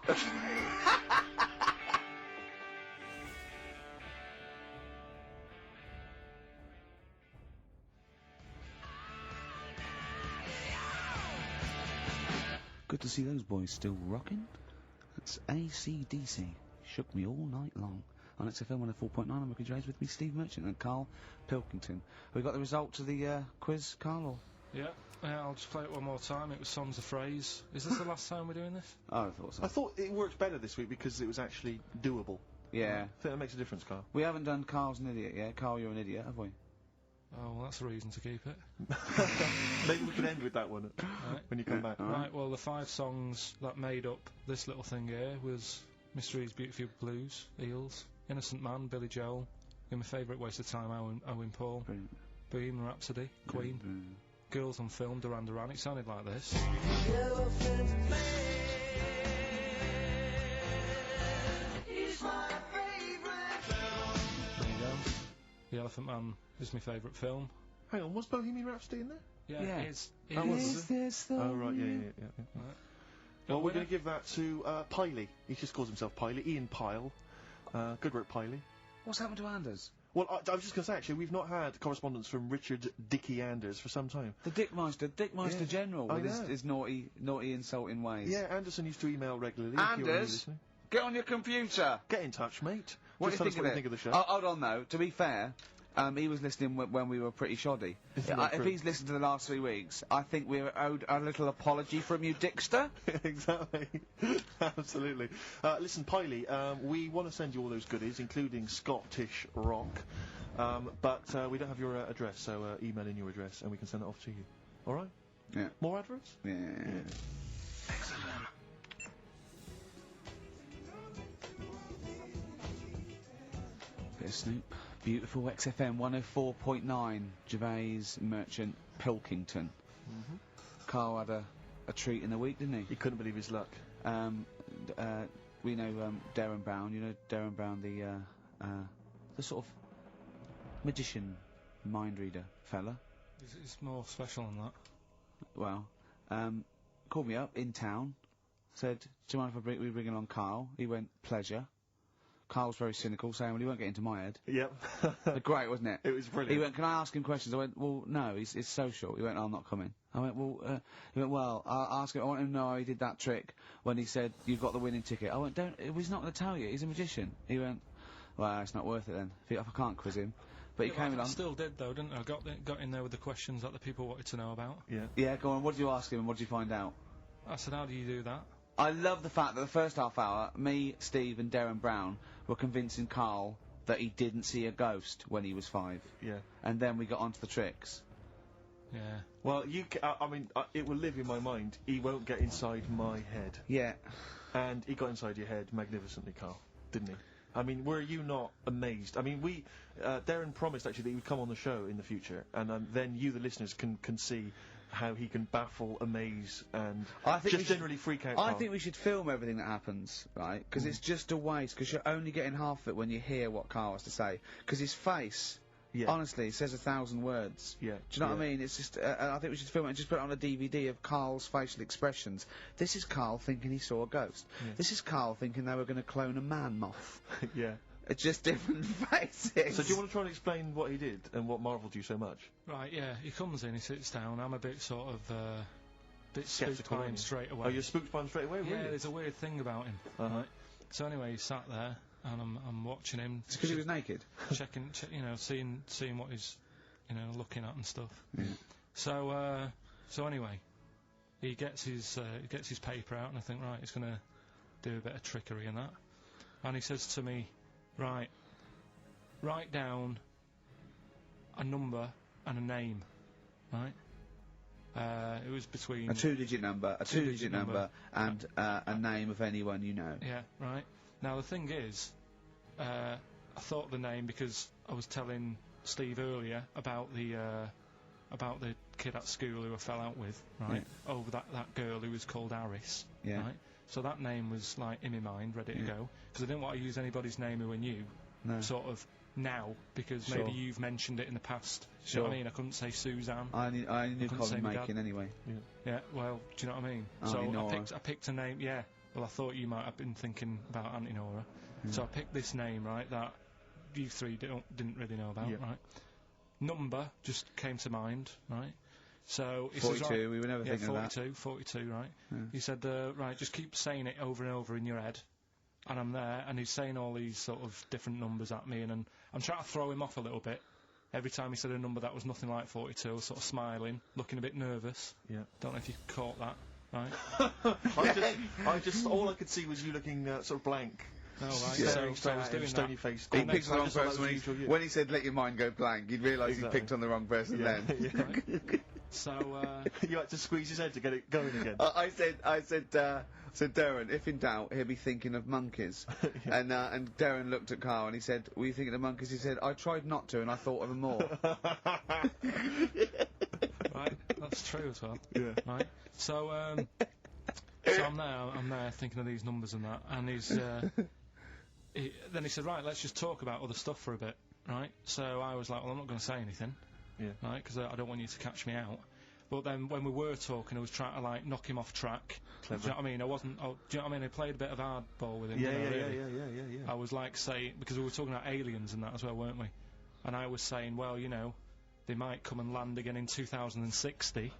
Good to see those boys still rocking. That's AC/DC. Shook me all night long. On XFM 104.9, I'm Ricky James, with me Steve Merchant and Carl Pilkington. Have we got the results of the quiz, Carl? Or? Yeah, I'll just play it one more time. It was Songs of Phrase. Is this the last time we're doing this? Oh, I thought so. I thought it worked better this week because it was actually doable. Yeah. I think that makes a difference, Carl. We haven't done Carl's an idiot yet. Carl, you're an idiot, have we? Oh, well, that's a reason to keep it. Maybe we can end with that one Right. when you come back. Right, well, the 5 songs that made up this little thing here was Mystery's Beautiful Blues, Eels, Innocent Man, Billy Joel, and my favourite Waste of Time, Owen Paul, Brilliant. Bohemian Rhapsody, Queen, Mm. Girls on Film, Duran Duran. It sounded like this. There you go. The Elephant Man is my favourite film. Hang on, was Bohemian Rhapsody in there? Yeah, Yeah. it's That was- Is this the Oh, right, yeah. Right. Well, we're winner? going to give that to Piley. He just calls himself Piley. Ian Pyle. Good work, Piley. What's happened to Anders? Well, I was just going to say, actually, we've not had correspondence from Richard Dickie Anders for some time. The Dickmeister Yeah. General, I with know. his naughty, insulting ways. Yeah, Anderson used to email regularly. if you're only Anders, listening. get on your computer. Get in touch, mate. What Just do tell you us think what of you it? think of the show. Oh, hold on though. To be fair, he was listening when we were pretty shoddy. Isn't that If true? he's listened to the last 3 weeks, I think we're owed a little apology from you, Dickster. Exactly. Absolutely. Listen, Piley, we want to send you all those goodies, including Scottish rock, but we don't have your address, so email in your address and we can send it off to you. All right? Yeah. More adverts? Yeah. Bit of Snoop. Beautiful XFM 104.9. Gervais, Merchant, Pilkington. Carl had a treat in the week, didn't he? He couldn't believe his luck. We know Darren Brown. You know Darren Brown, the sort of magician, mind reader fella. It's more special than that. Well, called me up in town, said, "Do you mind if we bring along Carl?" He went, "Pleasure." Carl was very cynical, saying, "Well, he won't get into my head." Yep. But great, wasn't it? It was brilliant. He went, "Can I ask him questions?" I went, "Well, no, it's social." He went, "I'm not coming." I went, "Well," he went, "Well, I'll ask him. I want him to know how he did that trick when he said you've got the winning ticket." I went, "He's not going to tell you. He's a magician." He went, "Well, it's not worth it then. If I can't quiz him." But he came I along. still did though, didn't I? Got in there with the questions that the people wanted to know about. Yeah. Yeah, go on. What did you ask him and what did you find out? I said, how do you do that? I love the fact that the first half hour, me, Steve, and Darren Brown were convincing Carl that he didn't see a ghost when he was 5, Yeah. and then we got onto the tricks. Yeah. Well, I mean, it will live in my mind. He won't get inside my head. Yeah. And he got inside your head magnificently, Carl, didn't he? I mean, were you not amazed? I mean, Darren promised actually that he would come on the show in the future, and then you, the listeners, can see how he can baffle, amaze, and I think just generally freak out. I Carl. think we should film everything that happens, right? Because it's just a waste, because you're only getting half of it when you hear what Carl has to say. Because his face, Yeah. honestly, says 1,000 words. Yeah. Do you know what I Yeah. mean? It's just, I think we should film it and just put it on a DVD of Carl's facial expressions. This is Carl thinking he saw a ghost. Yeah. This is Carl thinking they were going to clone a man moth. Yeah. It's just different faces. So do you want to try and explain what he did and what marvelled you so much? Right, yeah. He comes in, he sits down. I'm a bit sort of, bit spooked Sceptical, by aren't him you? straight away. Oh, you're spooked by him straight away, Yeah, really? there's a weird thing about him. Uh-huh. Right. So anyway, he sat there, and I'm watching him. It's because he was naked. checking, seeing what he's, looking at and stuff. Yeah. So anyway, he gets his paper out, and I think, right, he's going to do a bit of trickery and that. And he says to me, right, write down a number and a name, right? It was between... A two-digit number, a Two-digit two-digit number, and a name of anyone you know. Yeah, right. Now, the thing is, I thought the name because I was telling Steve earlier about the kid at school who I fell out with, right? Over that girl who was called Aris, Yeah. right? So that name was, like, in my mind, ready to go. Because I didn't want to use anybody's name who I knew, No. sort of, now, because Sure. maybe you've mentioned it in the past. Do you know what I mean? I couldn't say Suzanne. I only knew couldn't say Colin my dad. Makin anyway. Yeah, well, do you know what I mean? Auntie Nora. I picked a name, yeah. Well, I thought you might have been thinking about Auntie Nora. So I picked this name, right, that you three didn't really know about, right? Number just came to mind, right? So he 42, says, right, we were never yeah, thinking of that. 42, right? He said, right, just keep saying it over and over in your head. And I'm there, and he's saying all these sort of different numbers at me, and I'm trying to throw him off a little bit. Every time he said a number that was nothing like 42, I was sort of smiling, looking a bit nervous. Yeah. Don't know if you caught that, right? I just all I could see was you looking sort of blank. Oh, right. Yeah. So I was doing stony that. faced. He picked the wrong person when he said let your mind go blank. You'd realise Exactly. he picked on the wrong person then. Right. So, You had to squeeze his head to get it going again. I said, Darren, if in doubt, he'll be thinking of monkeys. And Darren looked at Carl and he said, were you thinking of monkeys? He said, I tried not to and I thought of them more. right, that's true as well. Yeah. Right. So I'm there thinking of these numbers and that, and then he said, right, let's just talk about other stuff for a bit, right? So I was like, well, I'm not going to say anything, right, because I don't want you to catch me out. But then when we were talking, I was trying to, like, knock him off track. Clever. Do you know what I mean? Do you know what I mean? I played a bit of hardball with him. Yeah, didn't I, yeah, really? yeah. I was like saying, because we were talking about aliens and that as well, weren't we? And I was saying, well, you know, they might come and land again in 2060.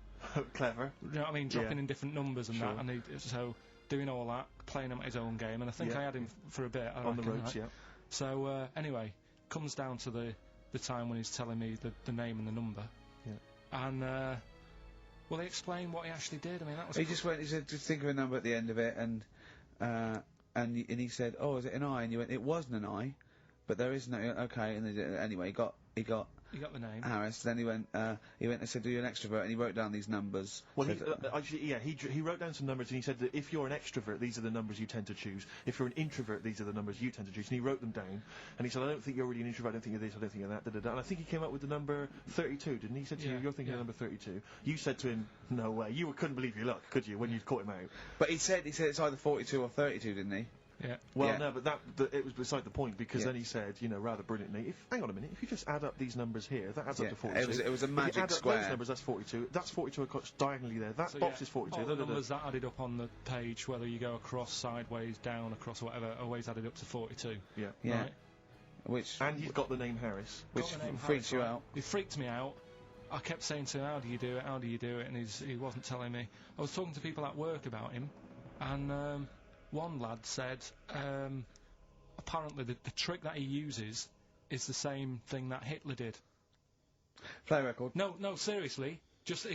Clever. You know what I mean? Dropping in different numbers and Sure. that, and so doing all that, playing him at his own game, and I think I had him for a bit. On the ropes, right? So anyway, comes down to the time when he's telling me the name and the number. Yeah. And well, he explained what he actually did. I mean, that was. He said, just think of a number at the end of it, and he said, oh, is it an I? And you went, it wasn't an I, but there is no. Okay, and anyway, he got. You got the name. Harris. Then he went and said, "Do you an extrovert?" And he wrote down these numbers. Well, Said, he wrote down some numbers and he said that if you're an extrovert, these are the numbers you tend to choose. If you're an introvert, these are the numbers you tend to choose. And he wrote them down. And he said, I don't think you're really an introvert. I don't think you're this. I don't think you're that. Da, da, da. And I think he came up with the number 32, didn't he? He said to you, you're thinking of number 32. You said to him, no way. You couldn't believe your luck, could you, when you caught him out? But he said it's either 42 or 32, didn't he? Yeah. Well, Yeah. no, but it was beside the point because then he said, you know, rather brilliantly, hang on a minute, if you just add up these numbers here, that adds up to 42. It was a If you magic add up square. those numbers, that's 42. That's 42 across diagonally there. That So, box yeah, is 42. all Da, the da, da. numbers that added up on the page, whether you go across, sideways, down, across, or whatever, always added up to 42. Yeah. Yeah. Right? Which And you've got the name Harris. which Got the name freaks Harris, you right? out. It freaked me out. I kept saying to him, how do you do it, how do you do it, and he wasn't telling me. I was talking to people at work about him, and one lad said, apparently the trick that he uses is the same thing that Hitler did. Play record. No, seriously,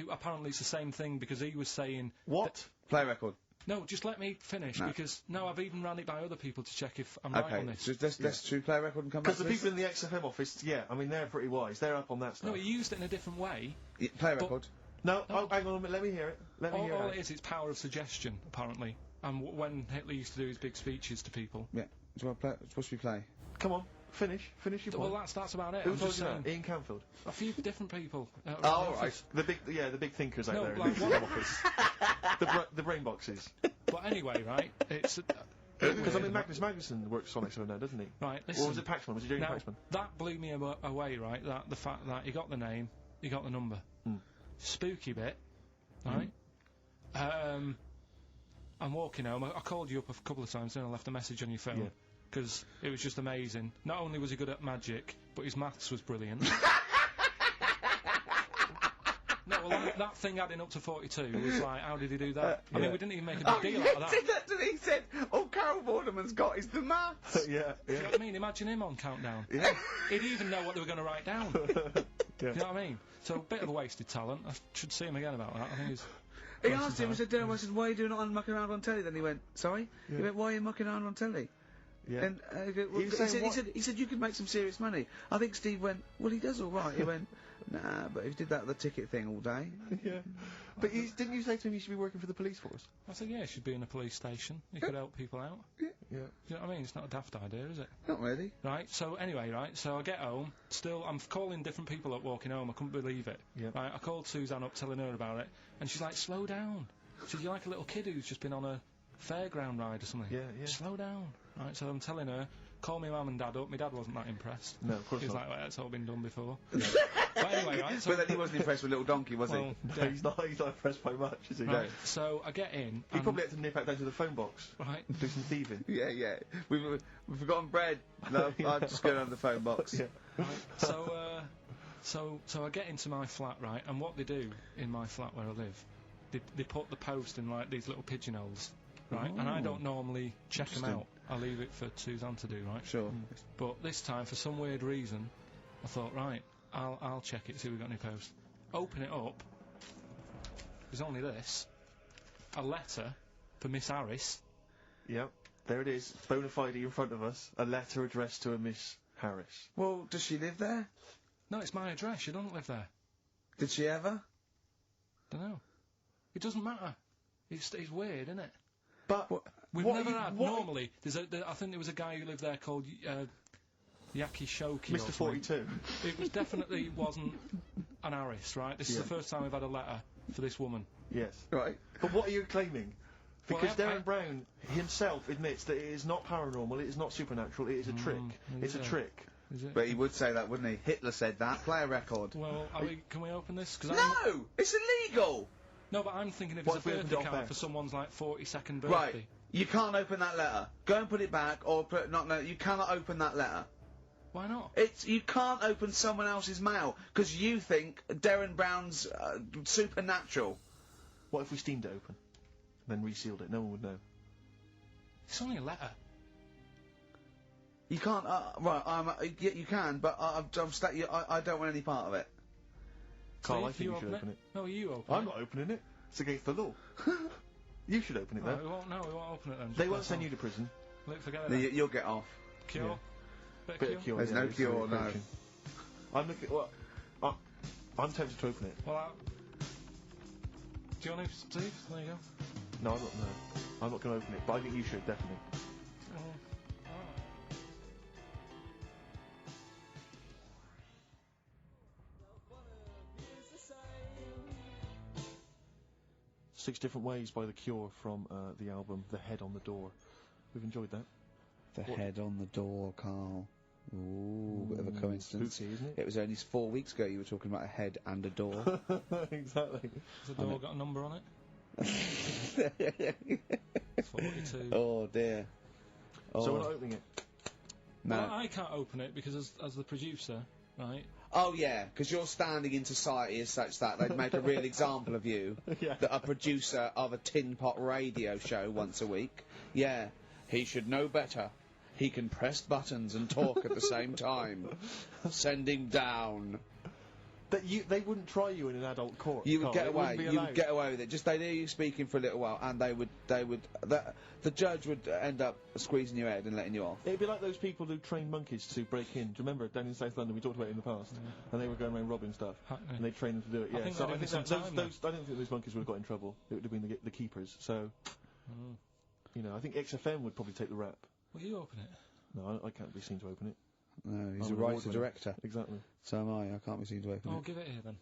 apparently it's the same thing because he was saying... What? Play record. No, just let me finish, No. because, I've even ran it by other people to check if I'm right Okay, on this. so let's do play record and come back Because the to this. people in the XFM office, I mean, they're pretty wise. They're up on that stuff. No, he used it in a different way. Play record. No, hang on a minute, let me hear it. Let me hear All it. it is, it's power of suggestion, apparently. And when Hitler used to do his big speeches to people. Yeah. It's supposed to be play. Come on, finish your point. Well, that's about it. Who I'm told just you saying. that? Ian Canfield. A few different people. Oh, right. The big thinkers out No, there in like the what- office. the brain boxes. But anyway, right, it's... Because I mean, Magnus Magnusson works on XFM now, doesn't he? Right, listen. Or was it Paxman? Was he doing Now, Paxman? that blew me away, right, the fact that he got the name, he got the number. Spooky bit, right? I'm walking home. I called you up a couple of times and I left a message on your phone. Because it was just amazing. Not only was he good at magic, but his maths was brilliant. No, well, that thing adding up to 42 was like, how did he do that? I mean, we didn't even make a big deal out of that. He said, all Carol Vorderman's got is the maths. Yeah. Do you know what I mean? Imagine him on Countdown. Yeah. He'd even know what they were going to write down. Do you know what I mean? So, a bit of a wasted talent. I should see him again about that. I think he's... He asked him, he said, Darren, I said, why are you doing it on mucking around on telly? Then he went, sorry? Yeah. He went, why are you mucking around on telly? Yeah. And He was saying what- he said you could make some serious money. I think Steve went, well, he does all right. He went, nah, but if he did that with the ticket thing all day. Yeah. But didn't you say to him you should be working for the police force? I said, yeah, it should be in a police station. You could help people out. Yeah. Do you know what I mean? It's not a daft idea, is it? Not really. Right, so anyway, right, so I get home, still, I'm calling different people up walking home, I couldn't believe it. Yeah. Right, I called Suzanne up telling her about it, and she's like, slow down. She said, you're like a little kid who's just been on a fairground ride or something. Yeah, yeah. Slow down. Right, so I'm telling her, call me mum and dad up. My dad wasn't that impressed. No, of course He was not. like, well, that's all been done before. But anyway, right, so... But then he wasn't impressed with Little Donkey, was well, No, he's not impressed by much, is he? right, so I get in, He and, probably had to nip out down to the phone box right, and do some thieving. he? Yeah. We've forgotten bread. No, I'm just going on the phone box. Yeah. right, so I get into my flat, right, and what they do in my flat where I live, they put the post in like these little pigeonholes, right, and I don't normally check them out. I leave it for Suzanne to do, right? Sure. But this time, for some weird reason, I thought, right, I'll check it, see if we've got any post. Open it up. There's only this. A letter for Miss Harris. Yep. There it is. Bona fide in front of us. A letter addressed to a Miss Harris. Well, does she live there? No, it's my address. She doesn't live there. Did she ever? Don't know. It doesn't matter. It's weird, isn't it? But We've what never you- had. what- Normally, I think there was a guy who lived there called Yaki Shoki. Mr. 42. It was definitely wasn't an Harris, right? This is Yeah. the first time we've had a letter for this woman. Yes. Right. But what are you claiming? Well, Because I- Darren Brown himself admits that it is not paranormal, it is not supernatural, it is a trick. It's a is it? trick. Is it? But he would say that, wouldn't he? Hitler said that. Play a record. Well, can we open this? 'Cause No! It's illegal! No, but I'm thinking if What it's if a we opened birthday it off card air? for someone's like 42nd birthday. Right. You can't open that letter. Go and put it back, or put no. You cannot open that letter. Why not? You can't open someone else's mail because you think Darren Brown's supernatural. What if we steamed it open? Then resealed it? No one would know. It's only a letter. You can't. Right. Yeah, you can, but I don't want any part of it. Carl, I Steve, think you should open it. No, you open I'm it. not opening it. It's against the law. You should open it, Right, though. we won't open it then. They won't send you to prison. Look, forget it. No, then. you'll get off. Cure? Yeah. Bit Bit of of cure? cure. There's no it's cure, really no. approaching. I'm looking. Well, I'm tempted to open it. Well, do you want to, Steve? There you go. No, I'm not. No, I'm not going to open it. But I think you should definitely. Alright. 6 Different Ways by The Cure from the album The Head on the Door. We've enjoyed that. The What? head on the door, Carl. Ooh, bit of a coincidence. Spooky, isn't It was only 4 weeks ago you were talking about a head and a door. it? Exactly. Has the door got a number on it? 42. Oh dear. Oh, So we're not opening it. no. Well, I can't open it because as the producer, right? Oh yeah, because your standing in society is such that they'd make a real example of you. Yeah. That a producer of a tin pot radio show once a week. Yeah, he should know better. He can press buttons and talk at the same time. Send him down. They wouldn't try you in an adult court. You would Carl. get It away. wouldn't be You allowed. would get away with it. Just they'd hear you speaking for a little while, and the judge would end up squeezing your head and letting you off. It'd be like those people who train monkeys to break in. Do you remember down in South London? We talked about it in the past, and they were going around robbing stuff, and they trained them to do it. I Yeah, think so they're I doing think it some time I don't think those monkeys would have got in trouble. It would have been the keepers. So, you know, I think XFM would probably take the rap. Will you open it? No, I can't be seen to open it. No, he's I'm a an writer award winner. director. Exactly. So am I. I can't be seen to open Oh, it. give it here then.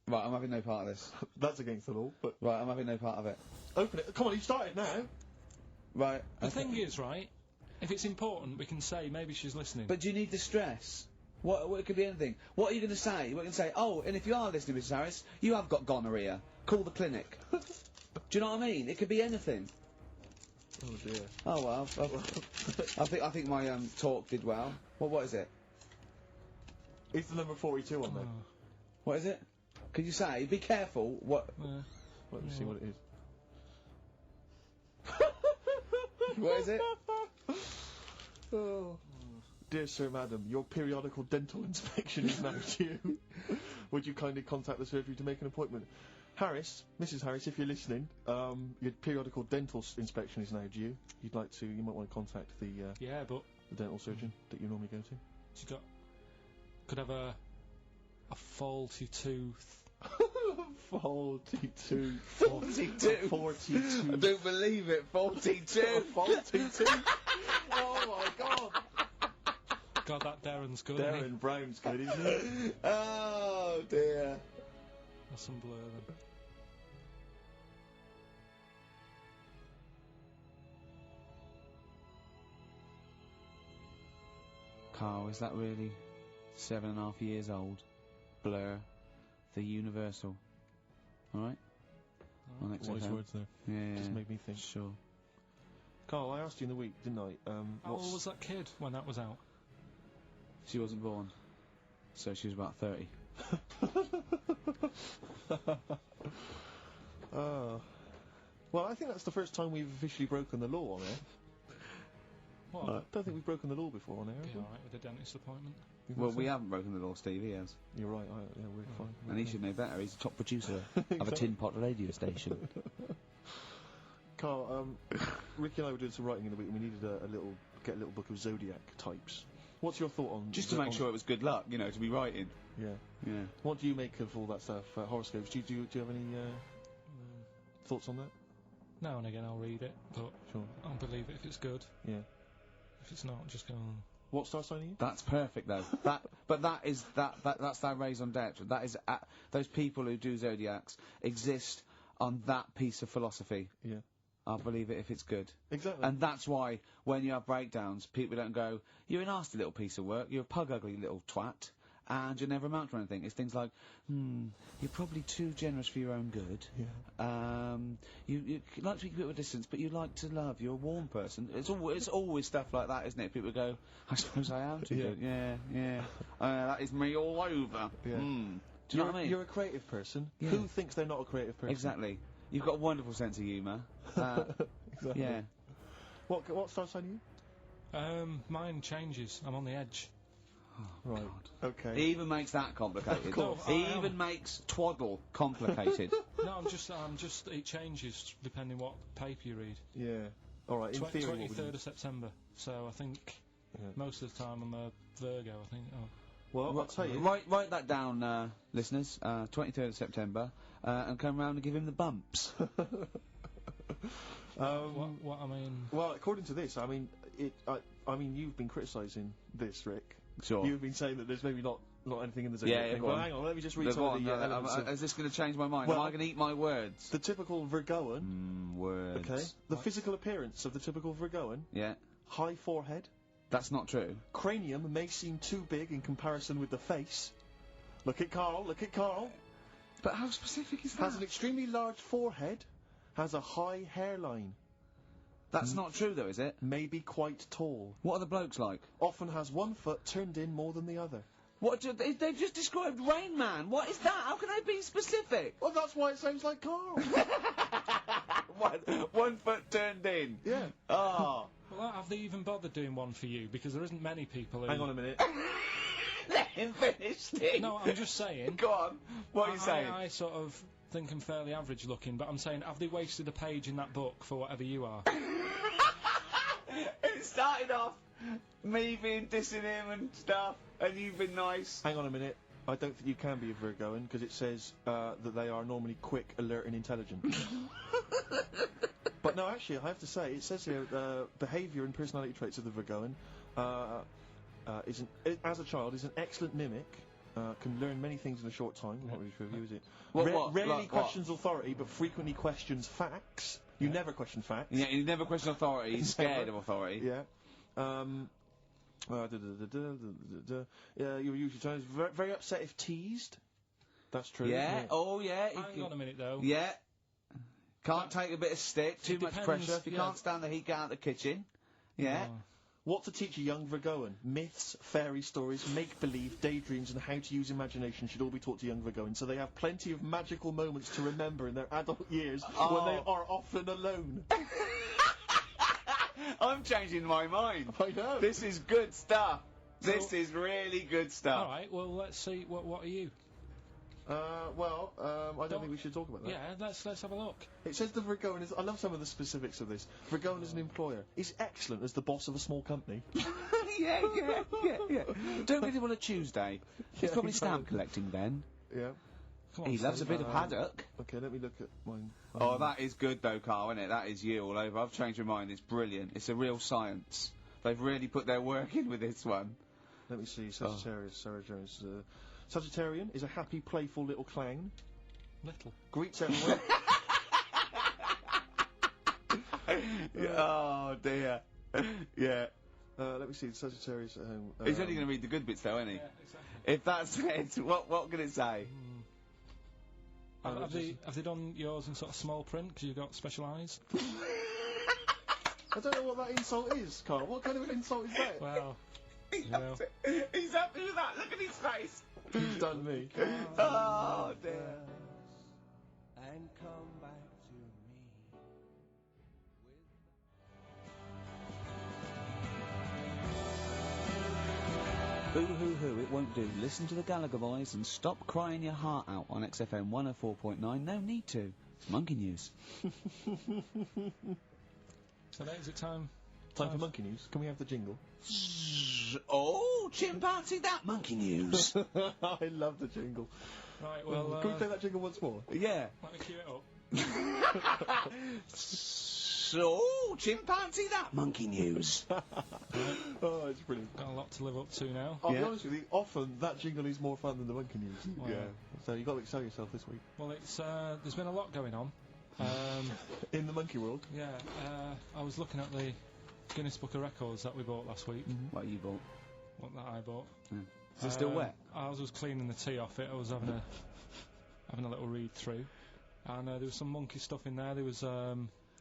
Right, I'm having no part of this. That's against the law, but Right, I'm having no part of it. open it. Come on, you started now. Right. The okay. thing is, right? If it's important, we can say maybe she's listening. But do you need the stress? What it could be anything. What are you going to say? What are you going to say? Oh, and if you are listening, Mrs. Harris, you have got gonorrhea. Call the clinic. Do you know what I mean? It could be anything. Oh dear. Oh well. I think my talk did well. What is it? Is the number 42 on there? Oh, What is it? Could you say? Be careful. What? Let me see what it is. What is it? Oh. Dear Sir, Madam, your periodical dental inspection is now due. Would you kindly contact the surgery to make an appointment? Harris, Mrs. Harris, if you're listening, your periodical dental inspection is now due. You might want to contact the Yeah, but dental surgeon that you normally go to. she's could have a faulty tooth. Faulty tooth. 42. 42. I don't believe it. 42. Faulty tooth. Oh my God. God, that Darren's good. Isn't he? Darren Brown's good, isn't he? Oh dear. That's some blur then. Carl, is that really 7.5 years old? Blur, the Universal. Alright? On Wise XFM. words there. Yeah, Just made me think. Sure. Carl, I asked you in the week, didn't I? How old was that kid when that was out? She wasn't born, so she was about 30. Well, I think that's the first time we've officially broken the law on air. What? I don't think we've broken the law before on air. Be have we? alright with a dentist appointment. You Well, think we so? haven't broken the law, Steve, he has. You're right. Yeah, we're fine. And he should know better, he's the top producer of a tin pot radio station. Carl, Ricky and I were doing some writing in the week, and we needed get a little book of zodiac types. What's your thought on? Just to make sure it was good luck, to be writing. Yeah. Yeah. What do you make of all that stuff? Horoscopes. Do you have any thoughts on that? Now and again I'll read it, but Sure. I'll believe it if it's good. Yeah. If it's not, just go on. What star sign are you? That's perfect, though. That's their raison d'etre. That is, those people who do zodiacs exist on that piece of philosophy. Yeah. I'll believe it if it's good. Exactly. And that's why, when you have breakdowns, people don't go, you're a nasty little piece of work, you're a pug-ugly little twat, and you never amount to anything. It's things like, you're probably too generous for your own good. Yeah. You like to keep people at a distance, but you like to love. You're a warm person. It's always stuff like that, isn't it? People go, I suppose I am too Yeah. good. Yeah. That is me all over. Yeah. Do you know what I mean? You're a creative person. Yeah. Who thinks they're not a creative person? Exactly. You've got a wonderful sense of humour. Exactly. Yeah. What star sign are you? Mine changes. I'm on the edge. Right. Okay. He even makes that complicated. Of course. He I am. even makes twaddle complicated. No, I'm just. It changes depending what paper you read. Yeah. All right. In theory, what would 23rd you... of September. So I think Yeah. most of the time I'm a Virgo. I think. Oh. Well, I'll tell you. Write that down, listeners. 23rd of September, and come round and give him the bumps. What I mean. Well, according to this, I mean, you've been criticising this, Rick. Sure. You've been saying that there's maybe not anything in the zodiac Yeah, thing. go Well, on. hang on, let me just read Go some on, of the elements of is this going to change my mind? Well, Am I going to eat my words? the typical Virgoan. Words. Okay. The physical appearance of the typical Virgoan: Yeah. high forehead, That's not true. cranium may seem too big in comparison with the face. Look at Carl. Look at Carl. But how specific is Has an extremely large forehead. Has a high hairline. That's not true, though, is it? May be quite tall. What are the blokes like? Often has one foot turned in more than the other. They've just described Rain Man. What is that? How can they be specific? Well, that's why it sounds like Carl. One foot turned in. Yeah. Oh. Well, have they even bothered doing one for you? Because there isn't many people who. Hang on a minute. Let him finish, Steve. No, I'm just saying. Go on. What are you saying? I sort of think I'm fairly average looking, but I'm saying, have they wasted a page in that book for whatever you are? It started off me being dissing him and stuff, and you've been nice. Hang on a minute. I don't think you can be a Virgoan because it says that they are normally quick, alert, and intelligent. But no, actually, I have to say, it says here behaviour and personality traits of the Virgoan as a child is an excellent mimic. Can learn many things in a short time. Not really sure of you, is it? What, Rarely like what? questions authority, but frequently questions facts. You never question facts. Yeah, he never questions authority. He's scared of authority. Yeah. You're usually times very upset if teased. That's true. Yeah. Isn't it? Oh, yeah. Hang on a minute, though. Yeah. Can't take a bit of stick. Too much depends, pressure. If you yeah. can't stand the heat, get out of the kitchen. Yeah. Oh. What to teach a young Virgoan? Myths, fairy stories, make-believe, daydreams, and how to use imagination should all be taught to young Virgoans, so they have plenty of magical moments to remember in their adult years when they are often alone. I'm changing my mind. I know. This is good stuff. This is really good stuff. All right. Well, let's see. What are you? I don't think we should talk about that. Yeah. Let's have a look. It says the Vergoan is. I love some of the specifics of this. Vergoan as an employer is excellent as the boss of a small company. yeah. Don't get him on a Tuesday. He's Yeah, probably he stamp does. collecting then. Yeah. Come on, He loves a Steve. bit of haddock. Okay, let me look at mine. Oh, that is good though, Carl, isn't it? That is you all over. I've changed my mind. It's brilliant. It's a real science. They've really put their work in with this one. Let me see. Sagittarius, Sarah Jones. Sagittarian is a happy, playful little clown. Little. Greets everyone. Oh dear. Yeah. Let me see. Sagittarius at home. He's only going to read the good bits though, isn't he? Yeah, exactly. If that's it, what can it say? Have they done yours in sort of small print because you've got special eyes? I don't know what that insult is, Carl. What kind of an insult is that? Well, He's you know. He's happy with that. Look at his face. You've done me. Oh dear. And come back to me. Boo hoo hoo, it won't do. Listen to the Gallagher Boys and stop crying your heart out on XFM 104.9. No need to. It's monkey news. So now is it time? Time for monkey news. Can we have the jingle? Oh, chimpanzee, that monkey news. I love the jingle. Right. Well, Can we play that jingle once more? Yeah. let me cue it up. So, chimpanzee, that monkey news. Oh, it's brilliant. Got a lot to live up to now. I'll be Yeah. honest with you, often that jingle is more fun than the monkey news. Yeah. So you've got to excel yourself this week. Well, it's there's been a lot going on. In the monkey world. Yeah. I was looking at the Guinness Book of Records that we bought last week. What you bought? What that I bought. Is it still wet? I was cleaning the tea off it. I was having a little read through, and there was some monkey stuff in there. There was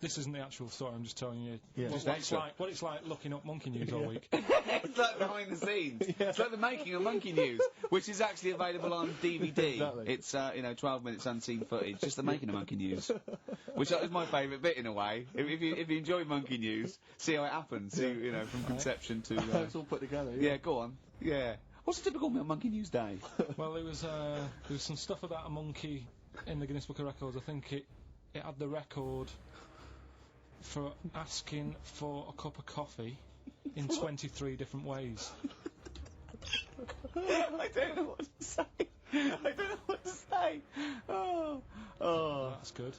this isn't the actual story. I'm just telling you Yeah. Just what it's like looking up monkey news all week. It's like behind the scenes. It's like the making of Monkey News, which is actually available on DVD. Exactly. It's 12 minutes unseen footage, just the making of Monkey News, which is my favourite bit in a way. If you enjoy Monkey News, see how it happens. See, from conception to. It's all put together. Yeah, go on. Yeah. What's a typical Monkey News day? Well, there was some stuff about a monkey in the Guinness Book of Records. I think it had the record for asking for a cup of coffee in 23 different ways. I don't know what to say. I don't know what to say. Oh. That's good.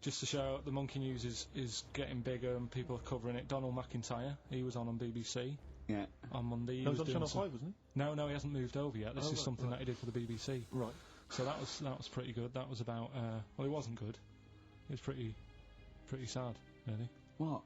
Just to show the monkey news is getting bigger and people are covering it. Donald McIntyre, he was on BBC Yeah. on Monday. He That was on doing Channel some- 5, wasn't No, he hasn't moved over yet. This Oh, is right, something right. that he did for the BBC. it? Right. So that was pretty good. That was about well, it wasn't good. It was pretty sad, really. What?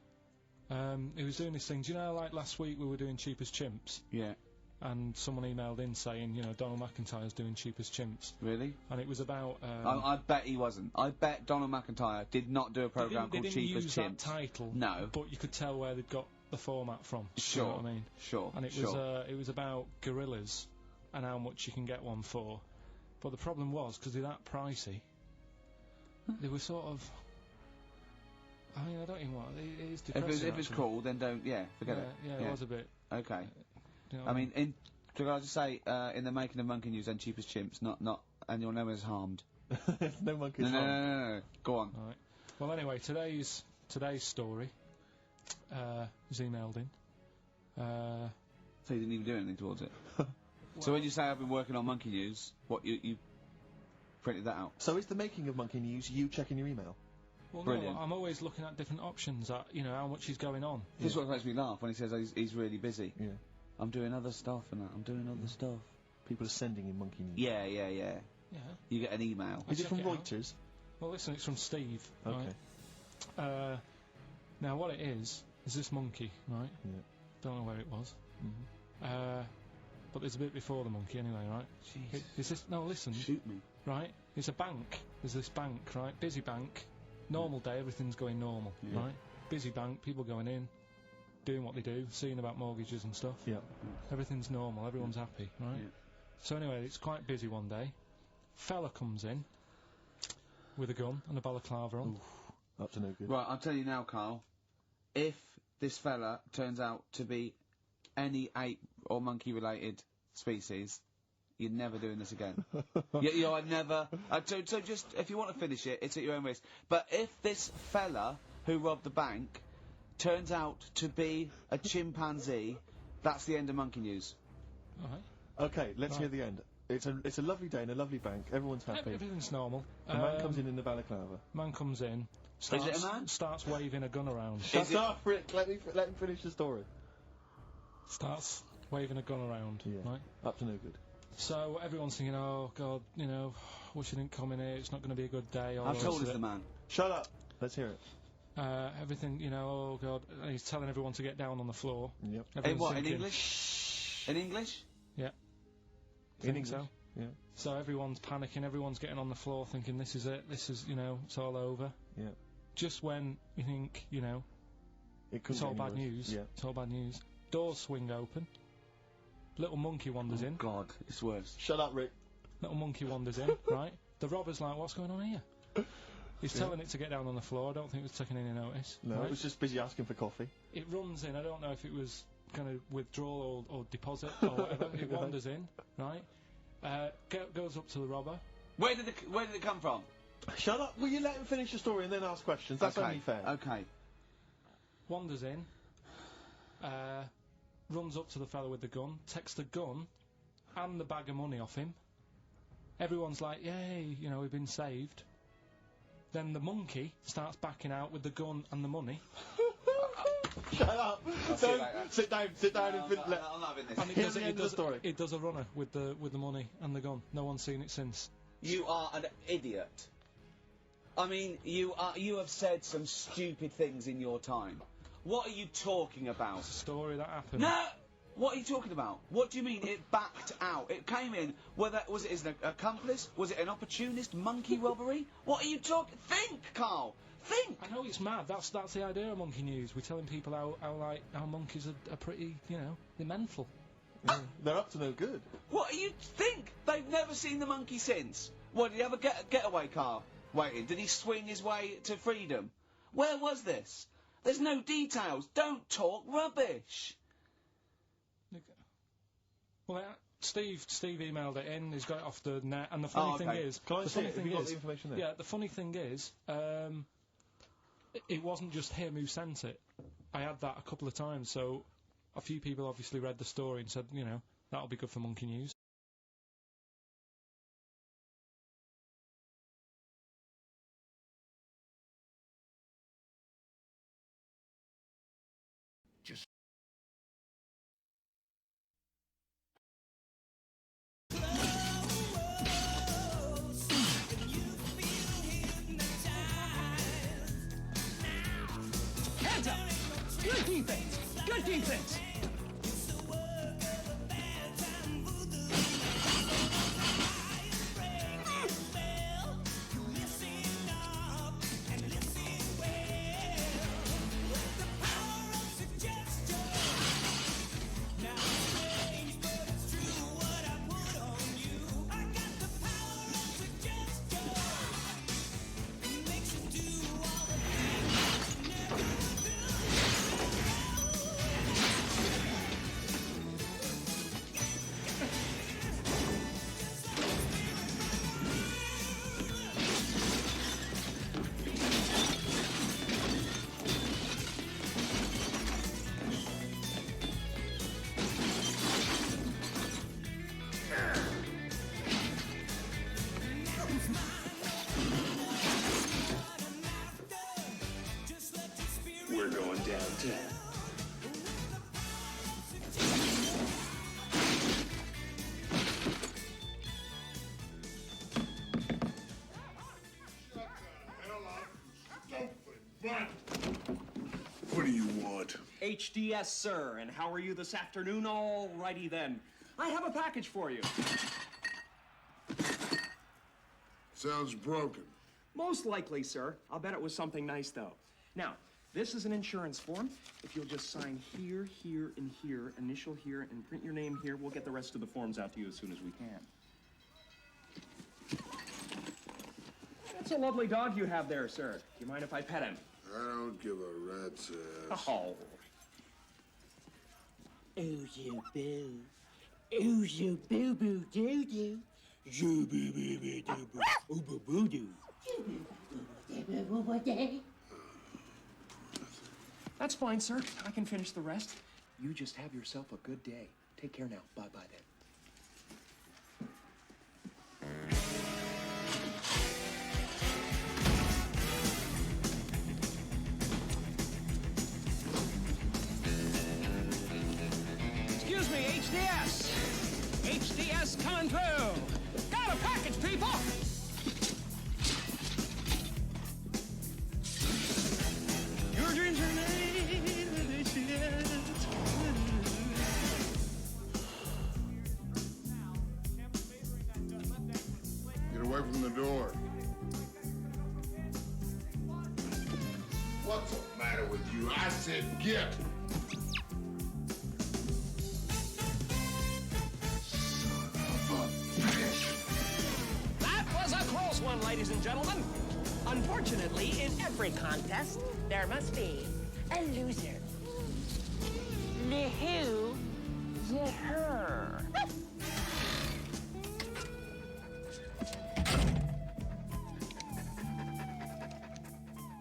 He was doing this thing. Do you know, like last week we were doing Cheap as Chimps, Yeah. and someone emailed in saying, Donald McIntyre's doing Cheap as Chimps, Really? and it was about. I bet he wasn't. I bet Donald McIntyre did not do a they programme didn't, they called didn't Cheap as use that Chimps. title. No. But you could tell where they'd got the format from. Sure. You know what I mean? Sure. And it was about gorillas and how much you can get one for. But the problem was, because they're that pricey, they were sort of. I mean, I don't even want. It is depressing. If it's actually. cool, then don't. Yeah, forget it. Yeah, it was a bit. Okay. You know what I mean, could I just say, in the making of Monkey News and Cheap as Chimps, not, and your name is harmed. No monkey's No. Go on. All right. Well, anyway, today's story was emailed in. So you didn't even do anything towards it. So when you say I've been working on Monkey News, what you printed that out? So is the making of monkey news you checking your email? Well, Brilliant. no, I'm always looking at different options. At how much is going on. This is what makes me laugh when he says he's really busy. Yeah. I'm doing other stuff and that. I'm doing other stuff. People are sending in monkey news. Yeah. Yeah. You get an email. Is it check from it out. Reuters? Well, listen, it's from Steve. Okay. Right? Now, what it is this monkey, right? Yeah. Don't know where it was. Mm-hmm. But there's a bit before the monkey, anyway, right? Is this? No, listen. Shoot me. Right? It's a bank. There's this bank, right? Busy bank. Normal day, everything's going normal, Yeah. right? Busy bank, people going in, doing what they do, seeing about mortgages and stuff. Yeah. Everything's normal, everyone's happy, right? Yeah. So anyway, it's quite busy one day. Fella comes in with a gun and a balaclava on. Up to no good. Right, I'll tell you now, Carl. If this fella turns out to be any ape or monkey-related species, you're never doing this again. you are never... so just, if you want to finish it, it's at your own risk. But if this fella who robbed the bank turns out to be a chimpanzee, that's the end of Monkey News. All right. Okay, let's hear the end. It's a lovely day in a lovely bank. Everyone's happy. Everything's normal. The man comes in the balaclava. Man comes in. Is it a man? Starts waving a gun around. Shut up, Rick. Let him finish the story. Starts waving a gun around. Yeah. Right. Up to no good. So everyone's thinking, oh God, you know, wish you didn't come in here. It's not going to be a good day. How tall is the man? Shut up. Let's hear it. Everything, you know, oh God. And he's telling everyone to get down on the floor. Yep. In Everyone's what? In thinking- English? In English? Yeah. In Think so. English? Yeah. So everyone's panicking, everyone's getting on the floor thinking this is it, this is, you know, it's all over. Yeah. Just when you think, you know, It could it's be all bad any worse. news, Yeah. it's all bad news. Doors swing open. Little monkey wanders in. God, it's worse. Shut up, Rick. Little monkey wanders in, right? The robber's like, what's going on here? He's telling it to get down on the floor, I don't think it was taking any notice. No, right? it was just busy asking for coffee. It runs in, I don't know if it was kind of withdrawal or deposit or whatever. It wanders in, right? Goes up to the robber. Where did it come from? Shut up. Will you let him finish the story and then ask questions? That's okay. only fair. Okay. Wanders in, runs up to the fella with the gun, takes the gun and the bag of money off him. Everyone's like, yay, you know, we've been saved. Then the monkey starts backing out with the gun and the money. Shut up. see you Don't later. sit down and fin- let- I'm not having this. And Here's the end of the story. it does a runner with the money and the gun. No one's seen it since. You are an idiot. I mean, you have said some stupid things in your time. What are you talking about? It's a story that happened. No! What are you talking about? What do you mean it backed out? It came in, was it as an accomplice? Was it an opportunist monkey robbery? What are you talking? Think, Carl! Think! I know it's mad. That's the idea of Monkey News. We're telling people how monkeys are pretty, you know, they're mental. They're up to no good. What do you think? They've never seen the monkey since. What, did he have a getaway car waiting? Did he swing his way to freedom? Where was this? There's no details. Don't talk rubbish. Well, Steve emailed it in. He's got it off the net, and the funny thing is, Can I the see funny it? Have thing you got is, the information there? yeah, the funny thing is, it wasn't just him who sent it. I had that a couple of times, so a few people obviously read the story and said, you know, that'll be good for Monkey News. Hands up! Good defense! Good defense! We're going downtown. What do you want? HDS, sir, and how are you this afternoon? Alrighty then. I have a package for you. Sounds broken. Most likely, sir. I'll bet it was something nice, though. Now, this is an insurance form. If you'll just sign here, here, and here, initial here, and print your name here, we'll get the rest of the forms out to you as soon as we can. That's a lovely dog you have there, sir. Do you mind if I pet him? I don't give a rat's ass. Oh. Ooh, you boo. Ooh, you boo boo doo doo. You boo boo boo doo boo. Ooh, boo boo doo. That's fine, sir. I can finish the rest. You just have yourself a good day. Take care now. Bye-bye then. Excuse me, HDS. HDS coming through. Got a package, people. Your dreams are made with HDS. Get away from the door. What's the matter with you? I said get. Son of a bitch. That was a close one, ladies and gentlemen. Unfortunately, in every contest, there must be a loser. The who, the her.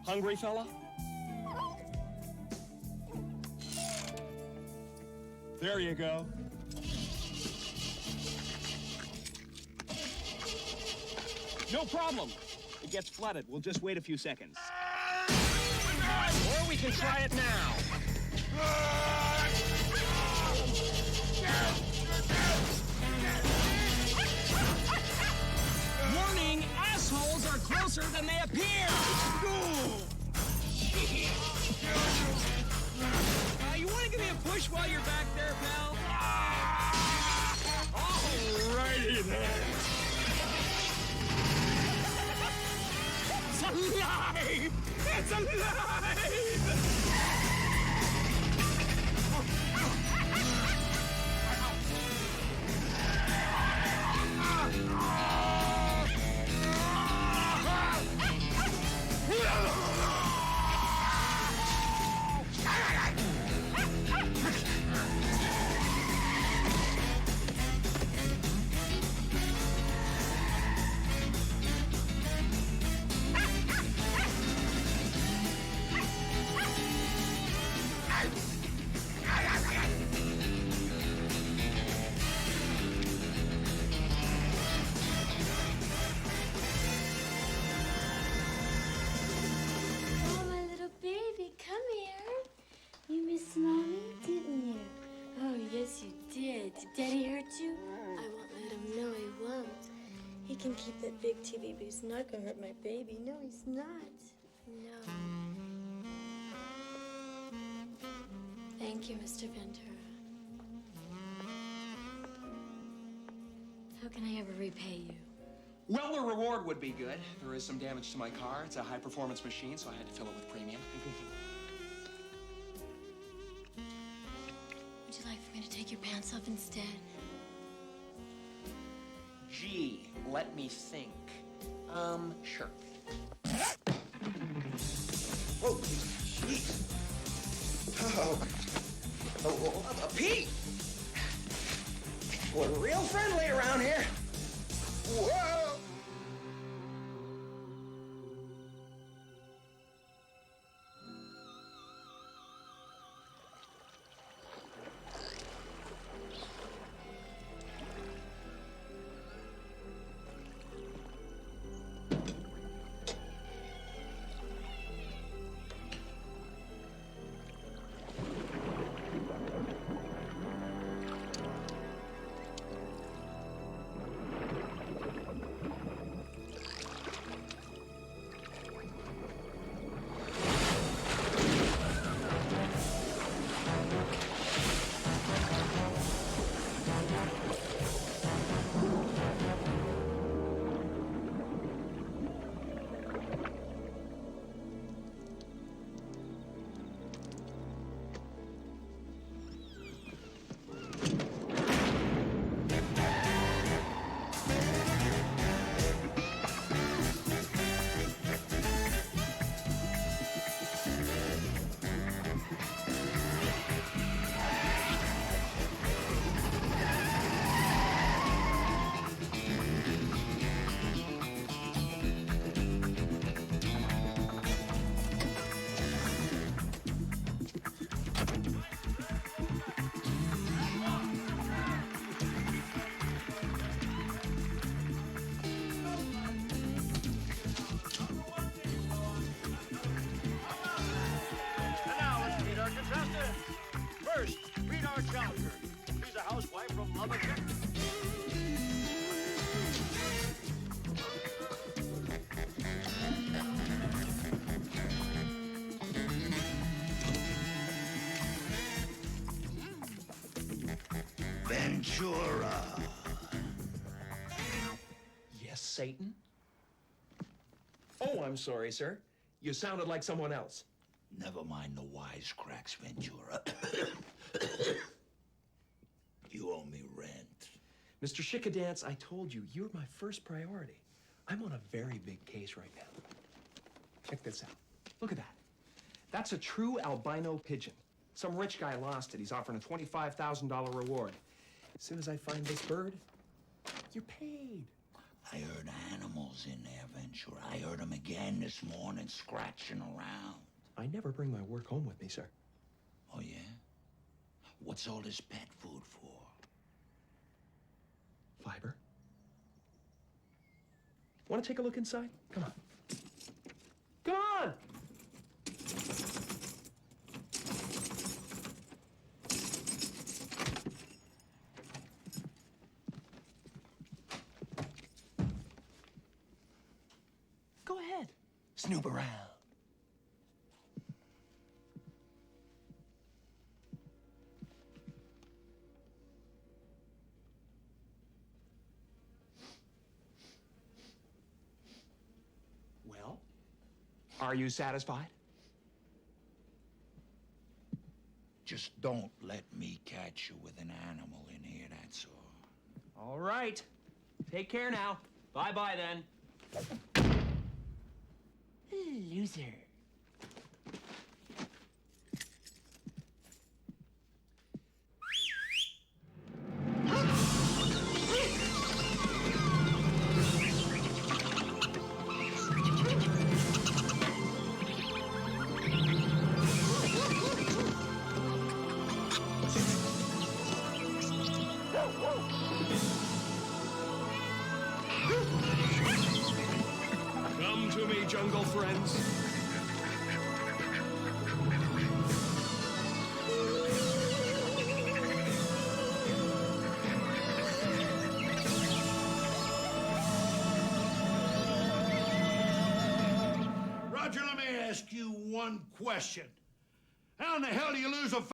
Hungry, fella? There you go. No problem. It gets flooded. We'll just wait a few seconds. Or we can try it now. Warning, assholes are closer than they appear. You want to give me a push while you're back there, pal? Alrighty then. It's alive! It's alive! Oh, my little baby, come here. You missed Mommy, didn't you? Oh, yes, you did. Did Daddy hurt you? I won't let him know. I won't. He can keep that big TV, but he's not gonna hurt my baby. No, he's not. No. Thank you, Mr. Ventura. How can I ever repay you? Well, the reward would be good. There is some damage to my car. It's a high-performance machine, so I had to fill it with premium. Would you like for me to take your pants off instead? Gee, let me think. Sure. Whoa, jeez. Pete! We're real friendly around here. Whoa! Satan? Oh, I'm sorry, sir. You sounded like someone else. Never mind the wisecracks, Ventura. You owe me rent. Mr. Chickadance, I told you, you're my first priority. I'm on a very big case right now. Check this out. Look at that. That's a true albino pigeon. Some rich guy lost it. He's offering a $25,000 reward. As soon as I find this bird, you're paid. I heard animals in there, Ventura. I heard them again this morning scratching around. I never bring my work home with me, sir. Oh, yeah? What's all this pet food for? Fiber. Want to take a look inside? Come on. Come on! Go ahead. Snoop around. Well, are you satisfied? Just don't let me catch you with an animal in here, that's all. All right. Take care now. Bye-bye then. Loser. Come to me, jungle friends. Roger, let me ask you one question. How in the hell do you lose a